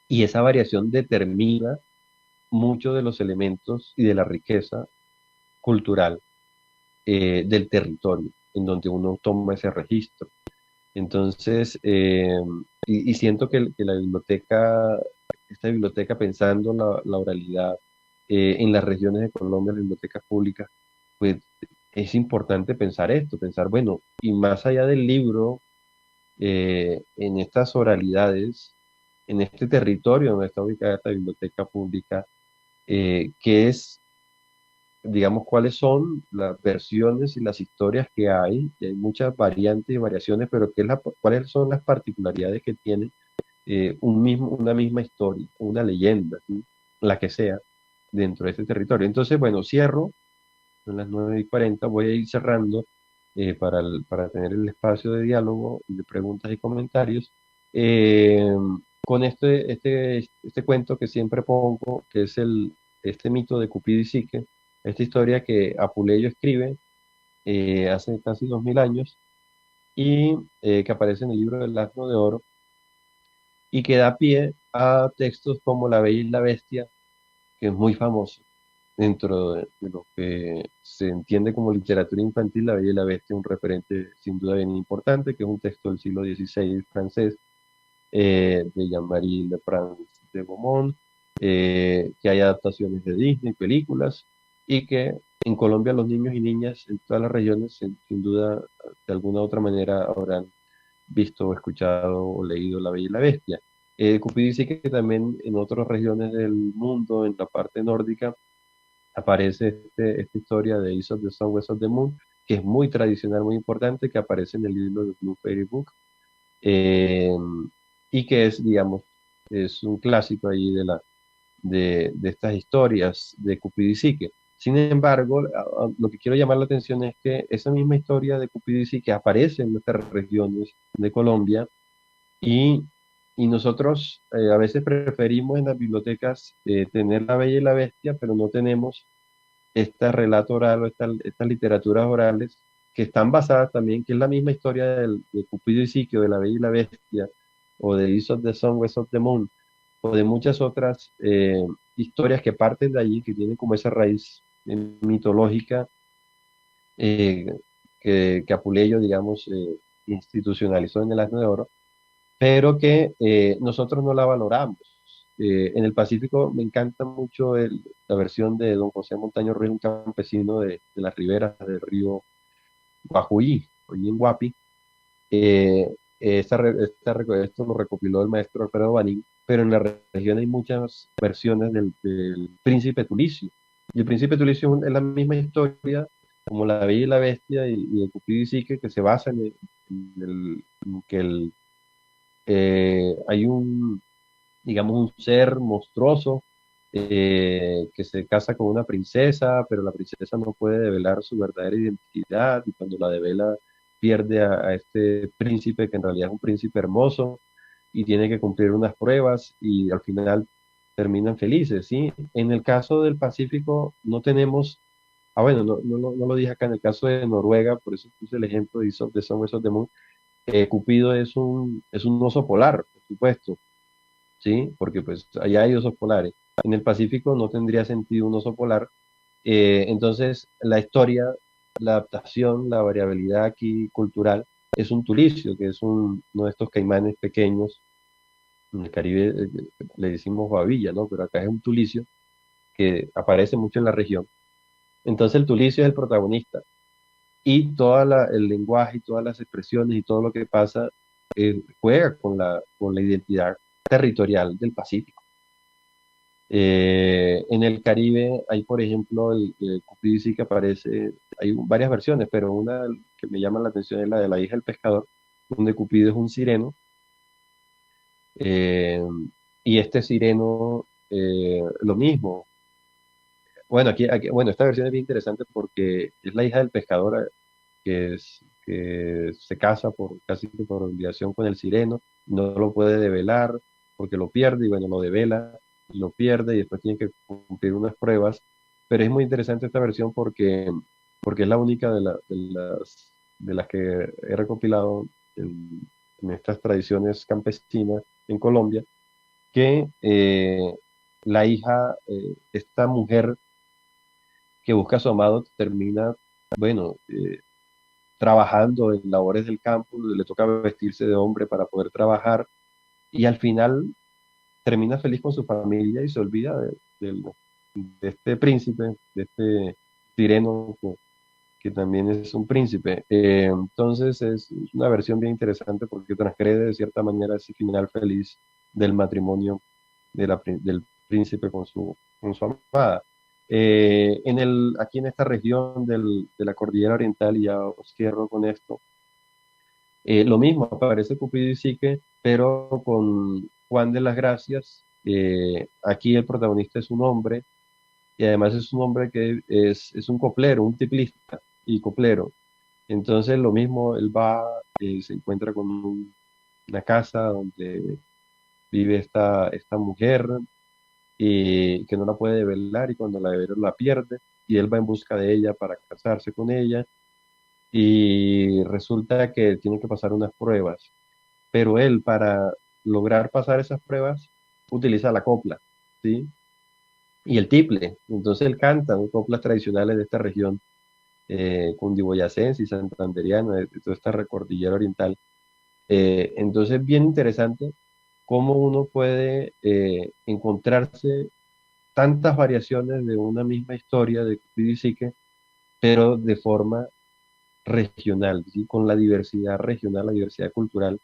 y esa variación determina muchos de los elementos y de la riqueza cultural del territorio en donde uno toma ese registro. Entonces, y siento que la biblioteca, esta biblioteca pensando la oralidad en las regiones de Colombia, las bibliotecas públicas, pues es importante pensar esto, pensar, bueno, y más allá del libro, en estas oralidades, en este territorio donde está ubicada esta biblioteca pública, que es, digamos, cuáles son las versiones y las historias que hay, y hay muchas variantes y variaciones, pero cuáles son las particularidades que tiene una misma historia, una leyenda, ¿sí? La que sea, dentro de este territorio. Entonces, bueno, cierro, son las 9:40, voy a ir cerrando para tener el espacio de diálogo, de preguntas y comentarios. eh, con este cuento que siempre pongo, que es este mito de Cupido y Psique, esta historia que Apuleyo escribe hace casi 2000 años, y que aparece en el libro del Asno de Oro, y que da pie a textos como La Bella y la Bestia, que es muy famoso dentro de lo que se entiende como literatura infantil. La Bella y la Bestia es un referente sin duda bien importante, que es un texto del siglo XVI francés, de Jean-Marie Le Prince de Beaumont, que hay adaptaciones de Disney, películas, y que en Colombia los niños y niñas en todas las regiones, sin duda, de alguna u otra manera habrán visto, o escuchado o leído La Bella y la Bestia. Cupido dice que también en otras regiones del mundo, en la parte nórdica, aparece esta historia de Aesop, the Song of the Moon, que es muy tradicional, muy importante, que aparece en el libro de Blue Fairy Book, eh, y que es, digamos, es un clásico ahí de estas historias de Cupido y Psique. Sin embargo, lo que quiero llamar la atención es que esa misma historia de Cupido y Psique aparece en nuestras regiones de Colombia, y, y nosotros a veces preferimos en las bibliotecas tener La Bella y la Bestia, pero no tenemos este relato oral o estas literaturas orales que están basadas también, que es la misma historia de Cupido y Psique, o de La Bella y la Bestia, o de Aesop the Song, West of the Moon, o de muchas otras historias que parten de allí, que tienen como esa raíz mitológica, eh, que Apuleyo, digamos, institucionalizó en el Asno de Oro, pero que nosotros no la valoramos. En el Pacífico me encanta mucho la versión de don José Montaño Ruiz, un campesino de las riberas del río Guajuí, hoy en Guapi. Esto lo recopiló el maestro Alfredo Banín, pero en la región hay muchas versiones del Príncipe Tulicio. Y el Príncipe Tulicio es la misma historia como La Bella y la Bestia y el Cupido y Psique, que se basa en que hay digamos, un ser monstruoso que se casa con una princesa, pero la princesa no puede develar su verdadera identidad, y cuando la devela pierde a este príncipe, que en realidad es un príncipe hermoso, y tiene que cumplir unas pruebas, y al final terminan felices, ¿sí? En el caso del Pacífico no tenemos, bueno, no lo dije acá, en el caso de Noruega, por eso puse el ejemplo de Aesop, de Song, West of the Moon, Cupido es un oso polar, por supuesto, ¿sí? Porque pues allá hay osos polares. En el Pacífico no tendría sentido un oso polar. Entonces, la historia, la adaptación, la variabilidad aquí cultural es un tulicio, que es uno de estos caimanes pequeños. En el Caribe le decimos babilla, ¿no? Pero acá es un tulicio que aparece mucho en la región. Entonces, el tulicio es el protagonista y todo el lenguaje y todas las expresiones y todo lo que pasa juega con la identidad territorial del Pacífico. En el Caribe hay, por ejemplo, el Cupido sí que aparece, hay varias versiones, pero una que me llama la atención es la de la hija del pescador, donde Cupido es un sireno, eh, y este sireno, lo mismo. Bueno, bueno, esta versión es bien interesante porque es la hija del pescador, que se casa casi que por obligación con el sireno, no lo puede develar porque lo pierde y bueno, lo devela y lo pierde y después tiene que cumplir unas pruebas. Pero es muy interesante esta versión porque es la única de las que he recopilado en estas tradiciones campesinas en Colombia, que la hija, esta mujer que busca a su amado, termina, bueno, trabajando en labores del campo, le toca vestirse de hombre para poder trabajar y al final termina feliz con su familia y se olvida de este príncipe, de este sireno que también es un príncipe. Entonces es una versión bien interesante porque transgrede de cierta manera ese final feliz del matrimonio del príncipe con su amada. Aquí en esta región de la Cordillera Oriental, y ya os cierro con esto, lo mismo, aparece Cupido y Psique, pero con Juan de las Gracias. Aquí el protagonista es un hombre, y además es un hombre que es un coplero, un tiplista y coplero. Entonces lo mismo, él va, se encuentra con una casa donde vive esta mujer, que no la puede develar y cuando la devela la pierde y él va en busca de ella para casarse con ella y resulta que tiene que pasar unas pruebas, pero él para lograr pasar esas pruebas utiliza la copla, ¿sí? Y el tiple, entonces él canta, ¿no?, coplas tradicionales de esta región, cundiboyacense y santandereana, de toda esta recordillera oriental. Entonces, bien interesante cómo uno puede encontrarse tantas variaciones de una misma historia de Cupido y Psique, pero de forma regional, ¿sí? Con la diversidad regional, la diversidad cultural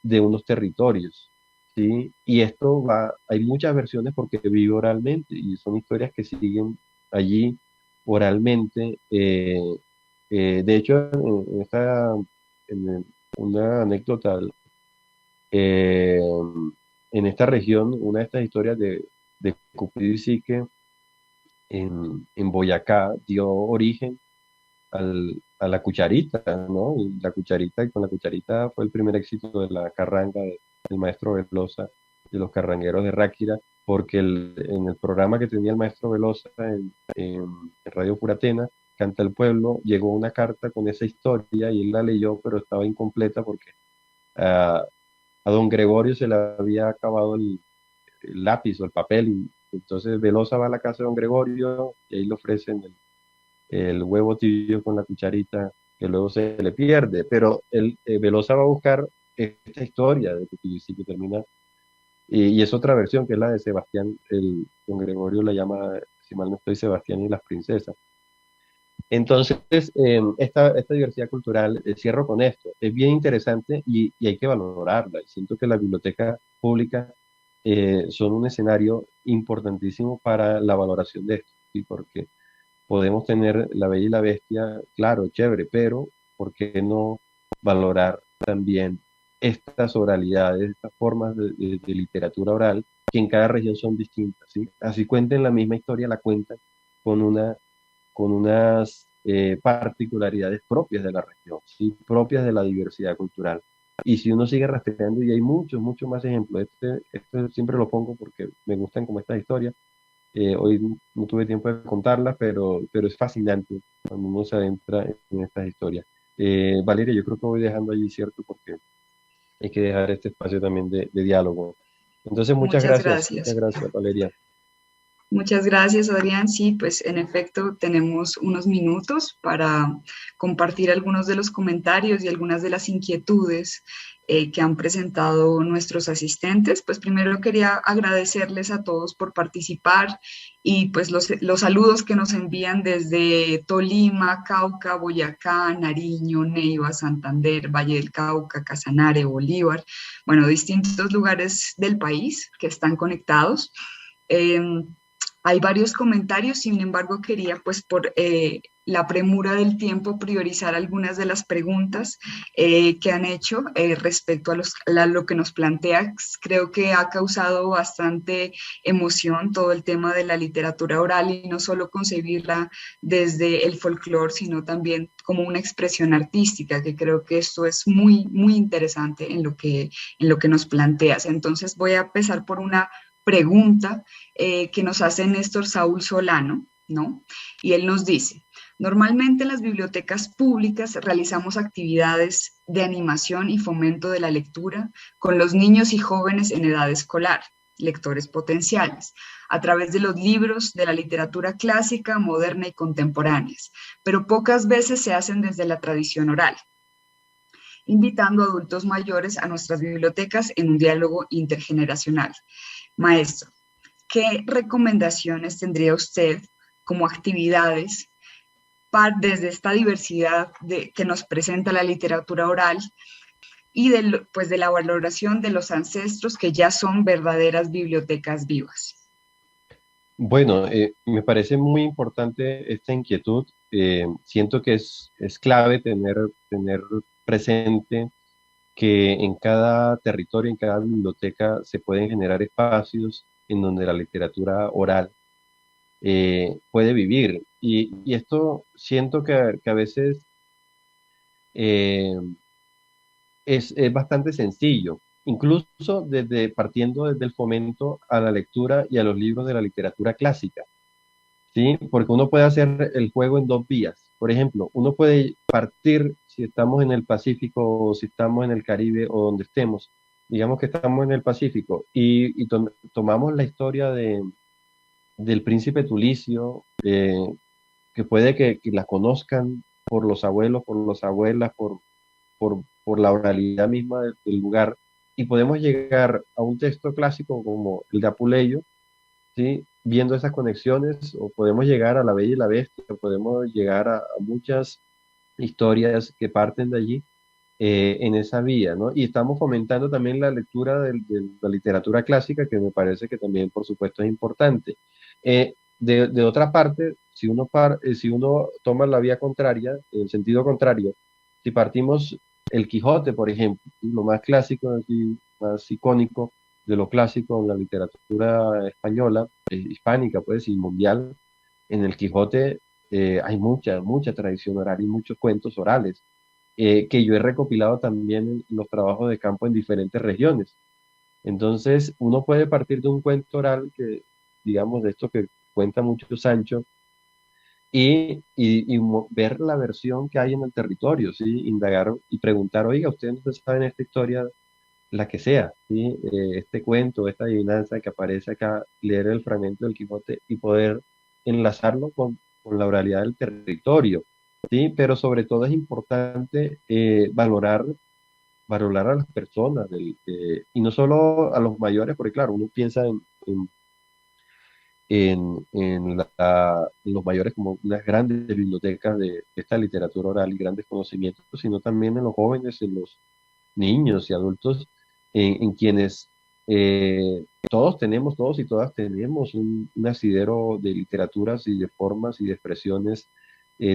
de unos territorios, ¿sí? Y esto hay muchas versiones porque vive oralmente y son historias que siguen allí oralmente. De hecho, una anécdota, eh, en esta región, una de estas historias de Cupido y Psique en Boyacá dio origen a la cucharita, ¿no? Y la cucharita, y con la cucharita fue el primer éxito de la carranga del maestro Velosa, de los carrangueros de Ráquira, porque en el programa que tenía el maestro Velosa en Radio Puratena, Canta el Pueblo, llegó una carta con esa historia y él la leyó, pero estaba incompleta porque a don Gregorio se le había acabado el lápiz o el papel y entonces Velosa va a la casa de don Gregorio y ahí le ofrecen el huevo tibio con la cucharita que luego se le pierde, pero Velosa va a buscar esta historia de que que termina, y es otra versión que es la de Sebastián, don Gregorio la llama, si mal no estoy, Sebastián y las princesas. Entonces, esta diversidad cultural, cierro con esto, es bien interesante y hay que valorarla. Y siento que las bibliotecas públicas son un escenario importantísimo para la valoración de esto, ¿sí? Porque podemos tener La Bella y la Bestia, claro, chévere, pero ¿por qué no valorar también estas oralidades, estas formas de literatura oral que en cada región son distintas, ¿sí? Así cuenten la misma historia, la cuentan con con unas particularidades propias de la región, ¿sí? Propias de la diversidad cultural. Y si uno sigue rastreando, y hay muchos, muchos más ejemplos, este siempre lo pongo porque me gustan como estas historias. Hoy no tuve tiempo de contarlas, pero es fascinante cuando uno se adentra en estas historias. Valeria, yo creo que voy dejando allí, ¿cierto? Porque hay que dejar este espacio también de diálogo. Entonces, Muchas muchas gracias. gracias, Valeria. Muchas gracias, Adrián. Sí, pues en efecto tenemos unos minutos para compartir algunos de los comentarios y algunas de las inquietudes que han presentado nuestros asistentes. Pues primero quería agradecerles a todos por participar y pues los saludos que nos envían desde Tolima, Cauca, Boyacá, Nariño, Neiva, Santander, Valle del Cauca, Casanare, Bolívar, bueno, distintos lugares del país que están conectados. Hay varios comentarios, sin embargo, quería, pues, por la premura del tiempo, priorizar algunas de las preguntas que han hecho respecto a lo que nos plantea. Creo que ha causado bastante emoción todo el tema de la literatura oral y no solo concebirla desde el folclore, sino también como una expresión artística, que creo que esto es muy, muy interesante en lo que nos planteas. Entonces, voy a empezar por una pregunta que nos hace Néstor Saúl Solano, ¿no? Y él nos dice, normalmente en las bibliotecas públicas realizamos actividades de animación y fomento de la lectura con los niños y jóvenes en edad escolar, lectores potenciales, a través de los libros de la literatura clásica, moderna y contemporáneas, pero pocas veces se hacen desde la tradición oral, invitando a adultos mayores a nuestras bibliotecas en un diálogo intergeneracional. Maestro, ¿qué recomendaciones tendría usted como actividades desde esta diversidad que nos presenta la literatura oral y pues de la valoración de los ancestros que ya son verdaderas bibliotecas vivas? Bueno, me parece muy importante esta inquietud. Siento que es clave tener presente que en cada territorio, en cada biblioteca, se pueden generar espacios en donde la literatura oral puede vivir. Y esto siento que a veces eh, es bastante sencillo, incluso partiendo desde el fomento a la lectura y a los libros de la literatura clásica, ¿sí? Porque uno puede hacer el juego en dos vías. Por ejemplo, uno puede partir, si estamos en el Pacífico o si estamos en el Caribe o donde estemos, digamos que estamos en el Pacífico y tomamos la historia del príncipe Tulicio, que puede que la conozcan por los abuelos, por las abuelas, por la oralidad misma del lugar, y podemos llegar a un texto clásico como el de Apuleyo, ¿sí? Viendo esas conexiones, o podemos llegar a La Bella y la Bestia, o podemos llegar a muchas historias que parten de allí en esa vía, ¿no? Y estamos fomentando también la lectura de la literatura clásica, que me parece que también, por supuesto, es importante. De otra parte, si uno toma la vía contraria, el sentido contrario, si partimos el Quijote, por ejemplo, lo más clásico, así, más icónico de lo clásico en la literatura española, hispánica, pues, y mundial, en el Quijote hay mucha tradición oral y muchos cuentos orales que yo he recopilado también en los trabajos de campo en diferentes regiones. Entonces, uno puede partir de un cuento oral que, digamos, de esto que cuenta mucho Sancho, ver la versión que hay en el territorio, ¿sí? Indagar y preguntar, oiga, ustedes no saben esta historia, la que sea, ¿sí? Este cuento, esta adivinanza que aparece acá, leer el fragmento del Quijote y poder enlazarlo con la oralidad del territorio, ¿sí? Pero sobre todo es importante valorar a las personas, y no solo a los mayores, porque claro, uno piensa en los mayores como unas grandes bibliotecas de esta literatura oral y grandes conocimientos, sino también en los jóvenes, en los niños y adultos, en quienes todos y todas tenemos un asidero de literaturas y de formas y de expresiones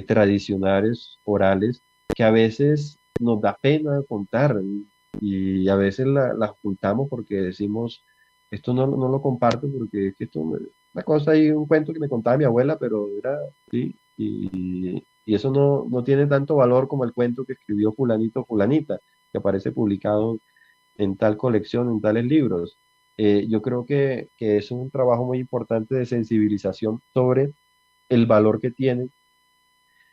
tradicionales, orales, que a veces nos da pena contar y a veces las ocultamos porque decimos, esto no lo comparto porque es que esto una cosa y un cuento que me contaba mi abuela, pero era, sí, y eso no tiene tanto valor como el cuento que escribió fulanito o fulanita, que aparece publicado en tal colección, en tales libros. Yo creo que eso es un trabajo muy importante de sensibilización sobre el valor que tienen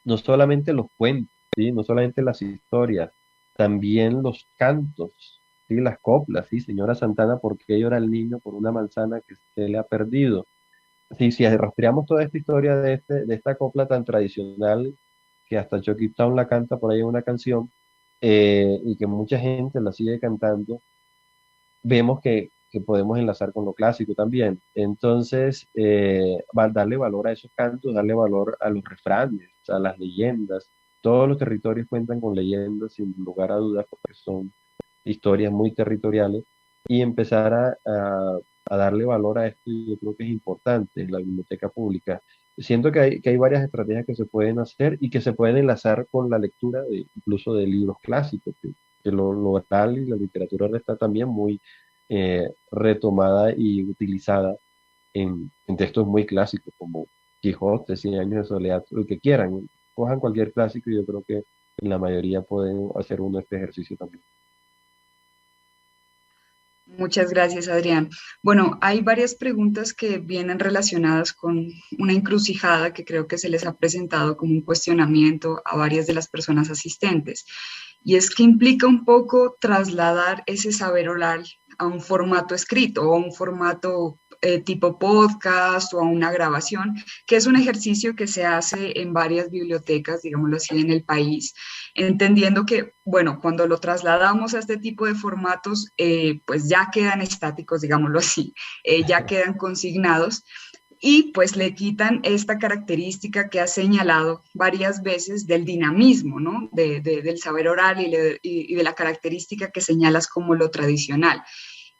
no solamente los cuentos, ¿sí? No solamente las historias, también los cantos, ¿sí? Las coplas, ¿sí? Señora Santana, ¿por qué llora el niño por una manzana que se le ha perdido? Sí, si rastreamos toda esta historia de esta copla tan tradicional, que hasta Chucky Town la canta por ahí en una canción, y que mucha gente la sigue cantando, vemos que podemos enlazar con lo clásico también. Entonces, darle valor a esos cantos, darle valor a los refranes, a las leyendas. Todos los territorios cuentan con leyendas, sin lugar a dudas, porque son historias muy territoriales, y empezar a darle valor a esto, yo creo que es importante en la biblioteca pública. Siento que hay varias estrategias que se pueden hacer y que se pueden enlazar con la lectura de, incluso de libros clásicos, que lo oral y la literatura oral está también muy retomada y utilizada en textos muy clásicos como Quijote, Cien años de soledad, lo que quieran. Cojan cualquier clásico y yo creo que en la mayoría pueden hacer uno este ejercicio también. Muchas gracias, Adrián. Bueno, hay varias preguntas que vienen relacionadas con una encrucijada que creo que se les ha presentado como un cuestionamiento a varias de las personas asistentes. Y es que implica un poco trasladar ese saber oral a un formato escrito o a un formato tipo podcast o a una grabación, que es un ejercicio que se hace en varias bibliotecas, digámoslo así, en el país, entendiendo que, bueno, cuando lo trasladamos a este tipo de formatos, pues ya quedan estáticos, digámoslo así, ya quedan consignados y pues le quitan esta característica que ha señalado varias veces del dinamismo, ¿no? Del saber oral y de la característica que señalas como lo tradicional.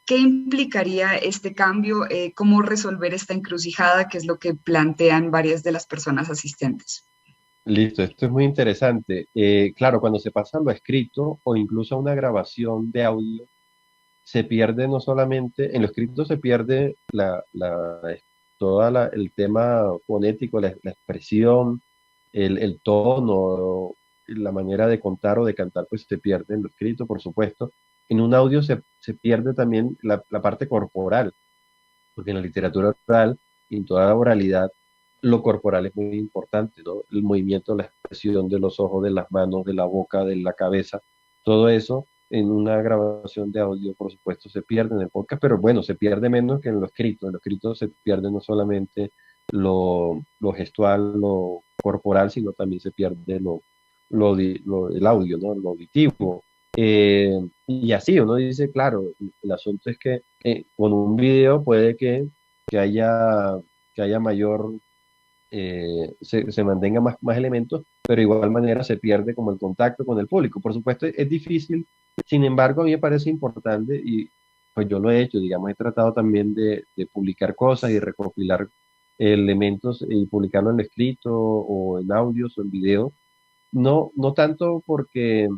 ¿Qué implicaría este cambio? ¿Cómo resolver esta encrucijada, que es lo que plantean varias de las personas asistentes? Listo, esto es muy interesante. Claro, cuando se pasa a lo escrito o incluso a una grabación de audio, se pierde no solamente, en lo escrito se pierde el tema fonético, la expresión, el tono, la manera de contar o de cantar, pues se pierde en lo escrito, por supuesto. En un audio se pierde también la parte corporal, porque en la literatura oral y en toda la oralidad, lo corporal es muy importante, ¿no? El movimiento, la expresión de los ojos, de las manos, de la boca, de la cabeza, todo eso en una grabación de audio, por supuesto, se pierde en el podcast, pero bueno, se pierde menos que en lo escrito. En lo escrito se pierde no solamente lo gestual, lo corporal, sino también se pierde el audio, ¿no? Lo auditivo. Y así uno dice, claro, el asunto es que con un video puede que haya, que haya mayor, se mantenga más elementos, pero de igual manera se pierde como el contacto con el público. Por supuesto, es difícil, sin embargo, a mí me parece importante y pues yo lo he hecho, digamos, he tratado también de publicar cosas y recopilar elementos y publicarlo en escrito o en audios o en video. No tanto porque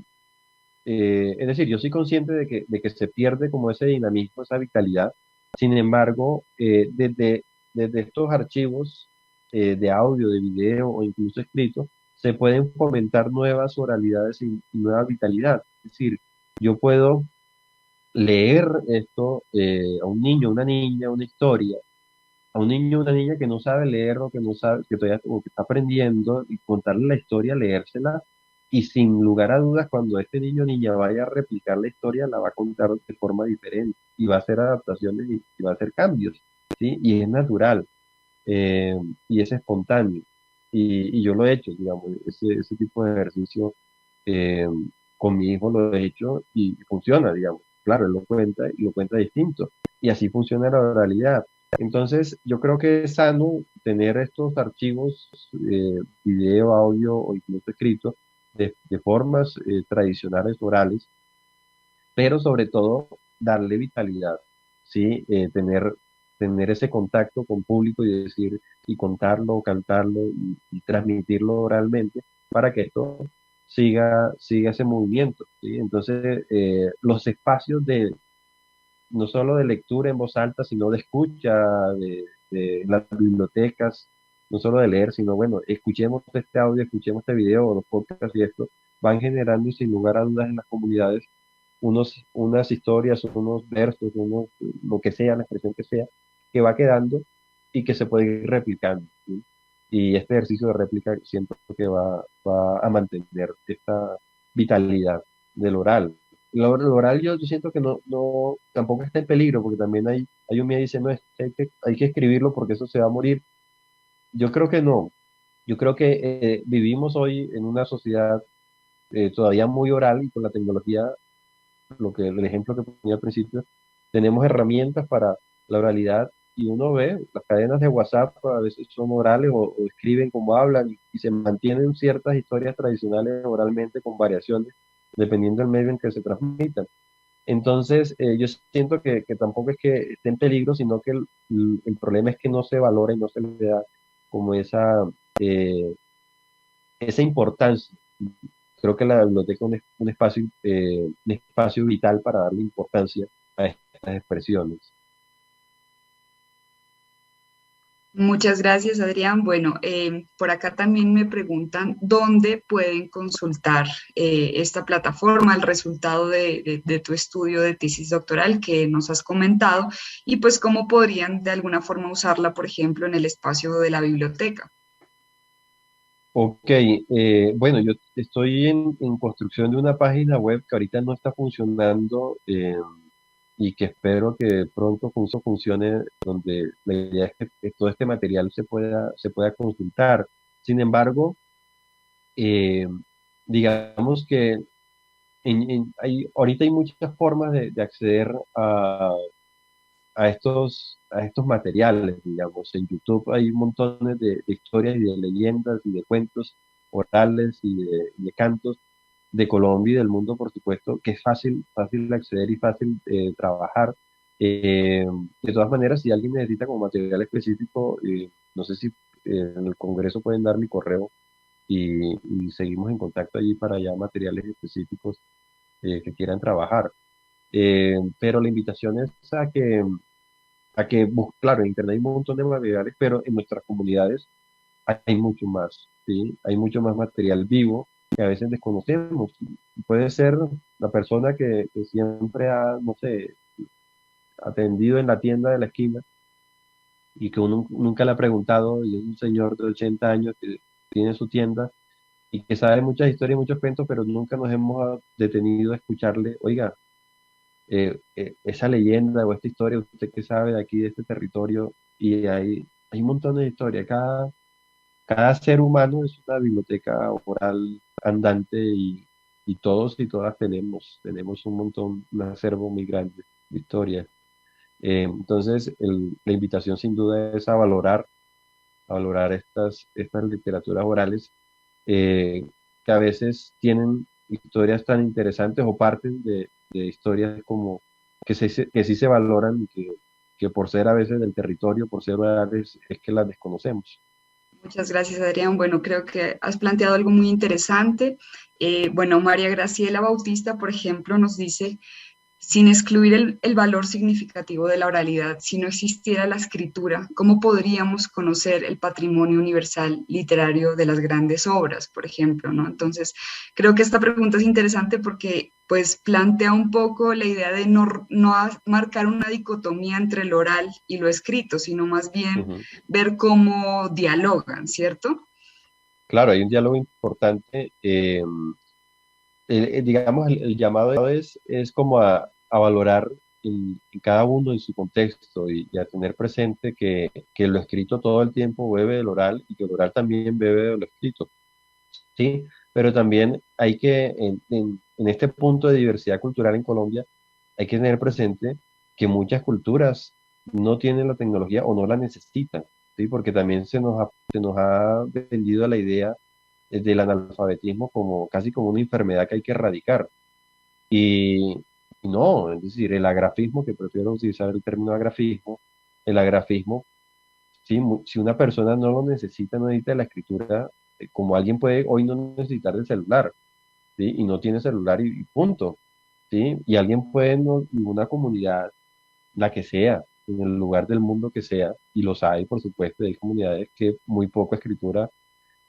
es decir, yo soy consciente de que se pierde como ese dinamismo, esa vitalidad. Sin embargo, desde estos archivos de audio, de video o incluso escrito, se pueden fomentar nuevas oralidades y nueva vitalidad. Es decir, yo puedo leer esto a un niño, una niña, una historia, a un niño o una niña que no sabe leer o que no sabe, que todavía como que está aprendiendo y contarle la historia, leérsela y sin lugar a dudas cuando este niño o niña vaya a replicar la historia la va a contar de forma diferente y va a hacer adaptaciones y va a hacer cambios, ¿sí? Y es natural y es espontáneo y yo lo he hecho, digamos, ese tipo de ejercicio eh, con mi hijo lo he hecho y funciona, digamos. Claro, él lo cuenta y lo cuenta distinto. Y así funciona la oralidad. Entonces, yo creo que es sano tener estos archivos, video, audio o incluso escrito, de formas tradicionales orales, pero sobre todo darle vitalidad, ¿sí? Tener ese contacto con público y decir, y contarlo, cantarlo y transmitirlo oralmente para que esto siga ese movimiento, ¿sí? Entonces, los espacios no solo de lectura en voz alta, sino de escucha, de las bibliotecas, no solo de leer, sino bueno, escuchemos este audio, escuchemos este video, o los podcasts y esto, van generando sin lugar a dudas en las comunidades unas historias, unos versos, lo que sea, la expresión que sea, que va quedando y que se puede ir replicando, ¿sí? y este ejercicio de réplica siento que va a mantener esta vitalidad del oral. Lo oral yo siento que tampoco está en peligro, porque también hay un miedo diciendo es que hay que escribirlo porque eso se va a morir. Yo creo que no. Yo creo que vivimos hoy en una sociedad todavía muy oral y con la tecnología, el ejemplo que ponía al principio, tenemos herramientas para la oralidad y uno ve las cadenas de WhatsApp a veces son orales o escriben como hablan y se mantienen ciertas historias tradicionales oralmente con variaciones dependiendo del medio en que se transmitan. Entonces, yo siento que tampoco es que esté en peligro, sino que el problema es que no se valora y no se le da como eh, esa importancia. Creo que la biblioteca es un espacio vital para darle importancia a estas expresiones. Muchas gracias, Adrián. Bueno, por acá también me preguntan dónde pueden consultar esta plataforma, el resultado de tu estudio de tesis doctoral que nos has comentado y pues cómo podrían de alguna forma usarla, por ejemplo, en el espacio de la biblioteca. Ok, bueno, yo estoy en construcción de una página web que ahorita no está funcionando y que espero que pronto funcione, donde la idea es que todo este material se pueda consultar. Sin embargo, eh, digamos que ahorita hay muchas formas de acceder a estos materiales, digamos. En YouTube hay montones de historias y de leyendas y de cuentos orales y de cantos de Colombia y del mundo, por supuesto, que es fácil de acceder y fácil trabajar. Eh, de todas maneras, si alguien necesita como material específico, no sé si en el Congreso pueden dar mi correo y seguimos en contacto allí para ya materiales específicos que quieran trabajar. Pero la invitación es claro, en Internet hay un montón de materiales, pero en nuestras comunidades hay mucho más, ¿sí? Hay mucho más material vivo que a veces desconocemos. Puede ser la persona que siempre ha, no sé, atendido en la tienda de la esquina y que uno nunca le ha preguntado, y es un señor de 80 años que tiene su tienda y que sabe muchas historias, muchos cuentos, pero nunca nos hemos detenido a escucharle, oiga, esa leyenda o esta historia, usted que sabe de aquí, de este territorio, y hay un montón de historias. Cada ser humano es una biblioteca oral andante y todos y todas tenemos un montón, un acervo muy grande de historias. Entonces, la invitación sin duda es a valorar estas literaturas orales eh, que a veces tienen historias tan interesantes o parten de historias como que sí se valoran y que por ser a veces del territorio, por ser orales, es que las desconocemos. Muchas gracias, Adrián. Bueno, creo que has planteado algo muy interesante. Bueno, María Graciela Bautista, por ejemplo, nos dice, sin excluir el valor significativo de la oralidad, si no existiera la escritura, ¿cómo podríamos conocer el patrimonio universal literario de las grandes obras, por ejemplo, ¿no? Entonces, creo que esta pregunta es interesante porque pues plantea un poco la idea de marcar una dicotomía entre lo oral y lo escrito, sino más bien Ujú. ver cómo dialogan, ¿cierto? Claro, hay un diálogo importante. Digamos, el llamado es como a valorar en cada uno en su contexto y a tener presente que lo escrito todo el tiempo bebe del oral y que el oral también bebe de lo escrito, ¿sí? Pero también hay que, en este punto de diversidad cultural en Colombia, hay que tener presente que muchas culturas no tienen la tecnología o no la necesitan, ¿sí? Porque también se nos ha vendido la idea del analfabetismo como casi como una enfermedad que hay que erradicar. Y no, es decir, el agrafismo, que prefiero utilizar el término agrafismo, el agrafismo, sí, si una persona no lo necesita, no necesita la escritura, como alguien puede hoy no necesitar del celular, ¿sí? Y no tiene celular y punto, ¿sí? Y alguien puede en una comunidad, la que sea, en el lugar del mundo que sea, y los hay, por supuesto, hay comunidades que muy poco escritura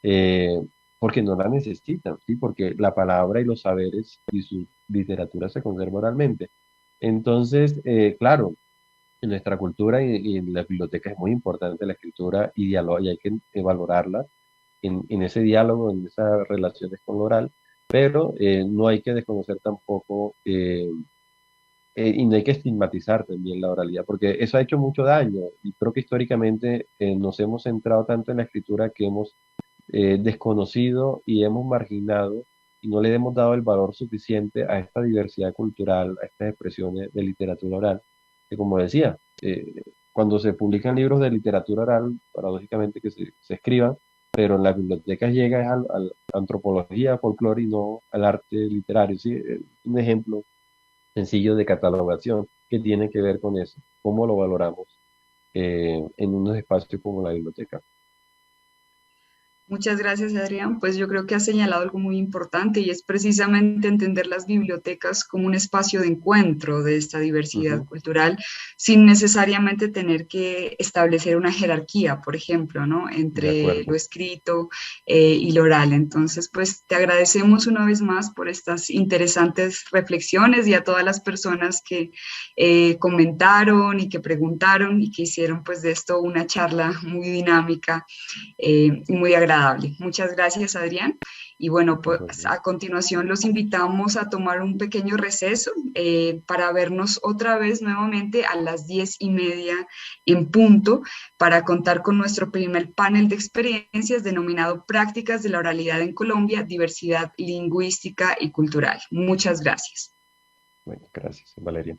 eh, porque no la necesitan, ¿sí? Porque la palabra y los saberes y su literatura se conserva oralmente. Entonces, claro, En nuestra cultura y en la biblioteca es muy importante la escritura y diálogo, y hay que valorarla en ese diálogo, en esas relaciones con lo oral, pero no hay que desconocer tampoco y no hay que estigmatizar también la oralidad, porque eso ha hecho mucho daño y creo que históricamente nos hemos centrado tanto en la escritura que hemos desconocido y hemos marginado y no le hemos dado el valor suficiente a esta diversidad cultural, a estas expresiones de literatura oral, que como decía, cuando se publican libros de literatura oral, paradójicamente que se escriban, pero en las bibliotecas llega es a antropología, folclore y no al arte literario. ¿Sí? Un ejemplo sencillo de catalogación que tiene que ver con eso, cómo lo valoramos en unos espacios como la biblioteca. Muchas gracias, Adrián. Pues yo creo que has señalado algo muy importante y es precisamente entender las bibliotecas como un espacio de encuentro de esta diversidad Ujú, cultural sin necesariamente tener que establecer una jerarquía, por ejemplo, ¿no? de Entre lo acuerdo. escrito y lo oral. Entonces, pues te agradecemos una vez más por estas interesantes reflexiones y a todas las personas que comentaron y que preguntaron y que hicieron pues de esto una charla muy dinámica y muy agradable. Muchas gracias, Adrián. Y bueno, pues Bueno, a continuación los invitamos a tomar un pequeño receso para vernos otra vez nuevamente a las 10:30 en punto para contar con nuestro primer panel de experiencias denominado Prácticas de la Oralidad en Colombia, Diversidad Lingüística y Cultural. Muchas gracias. bueno, gracias, Valeria.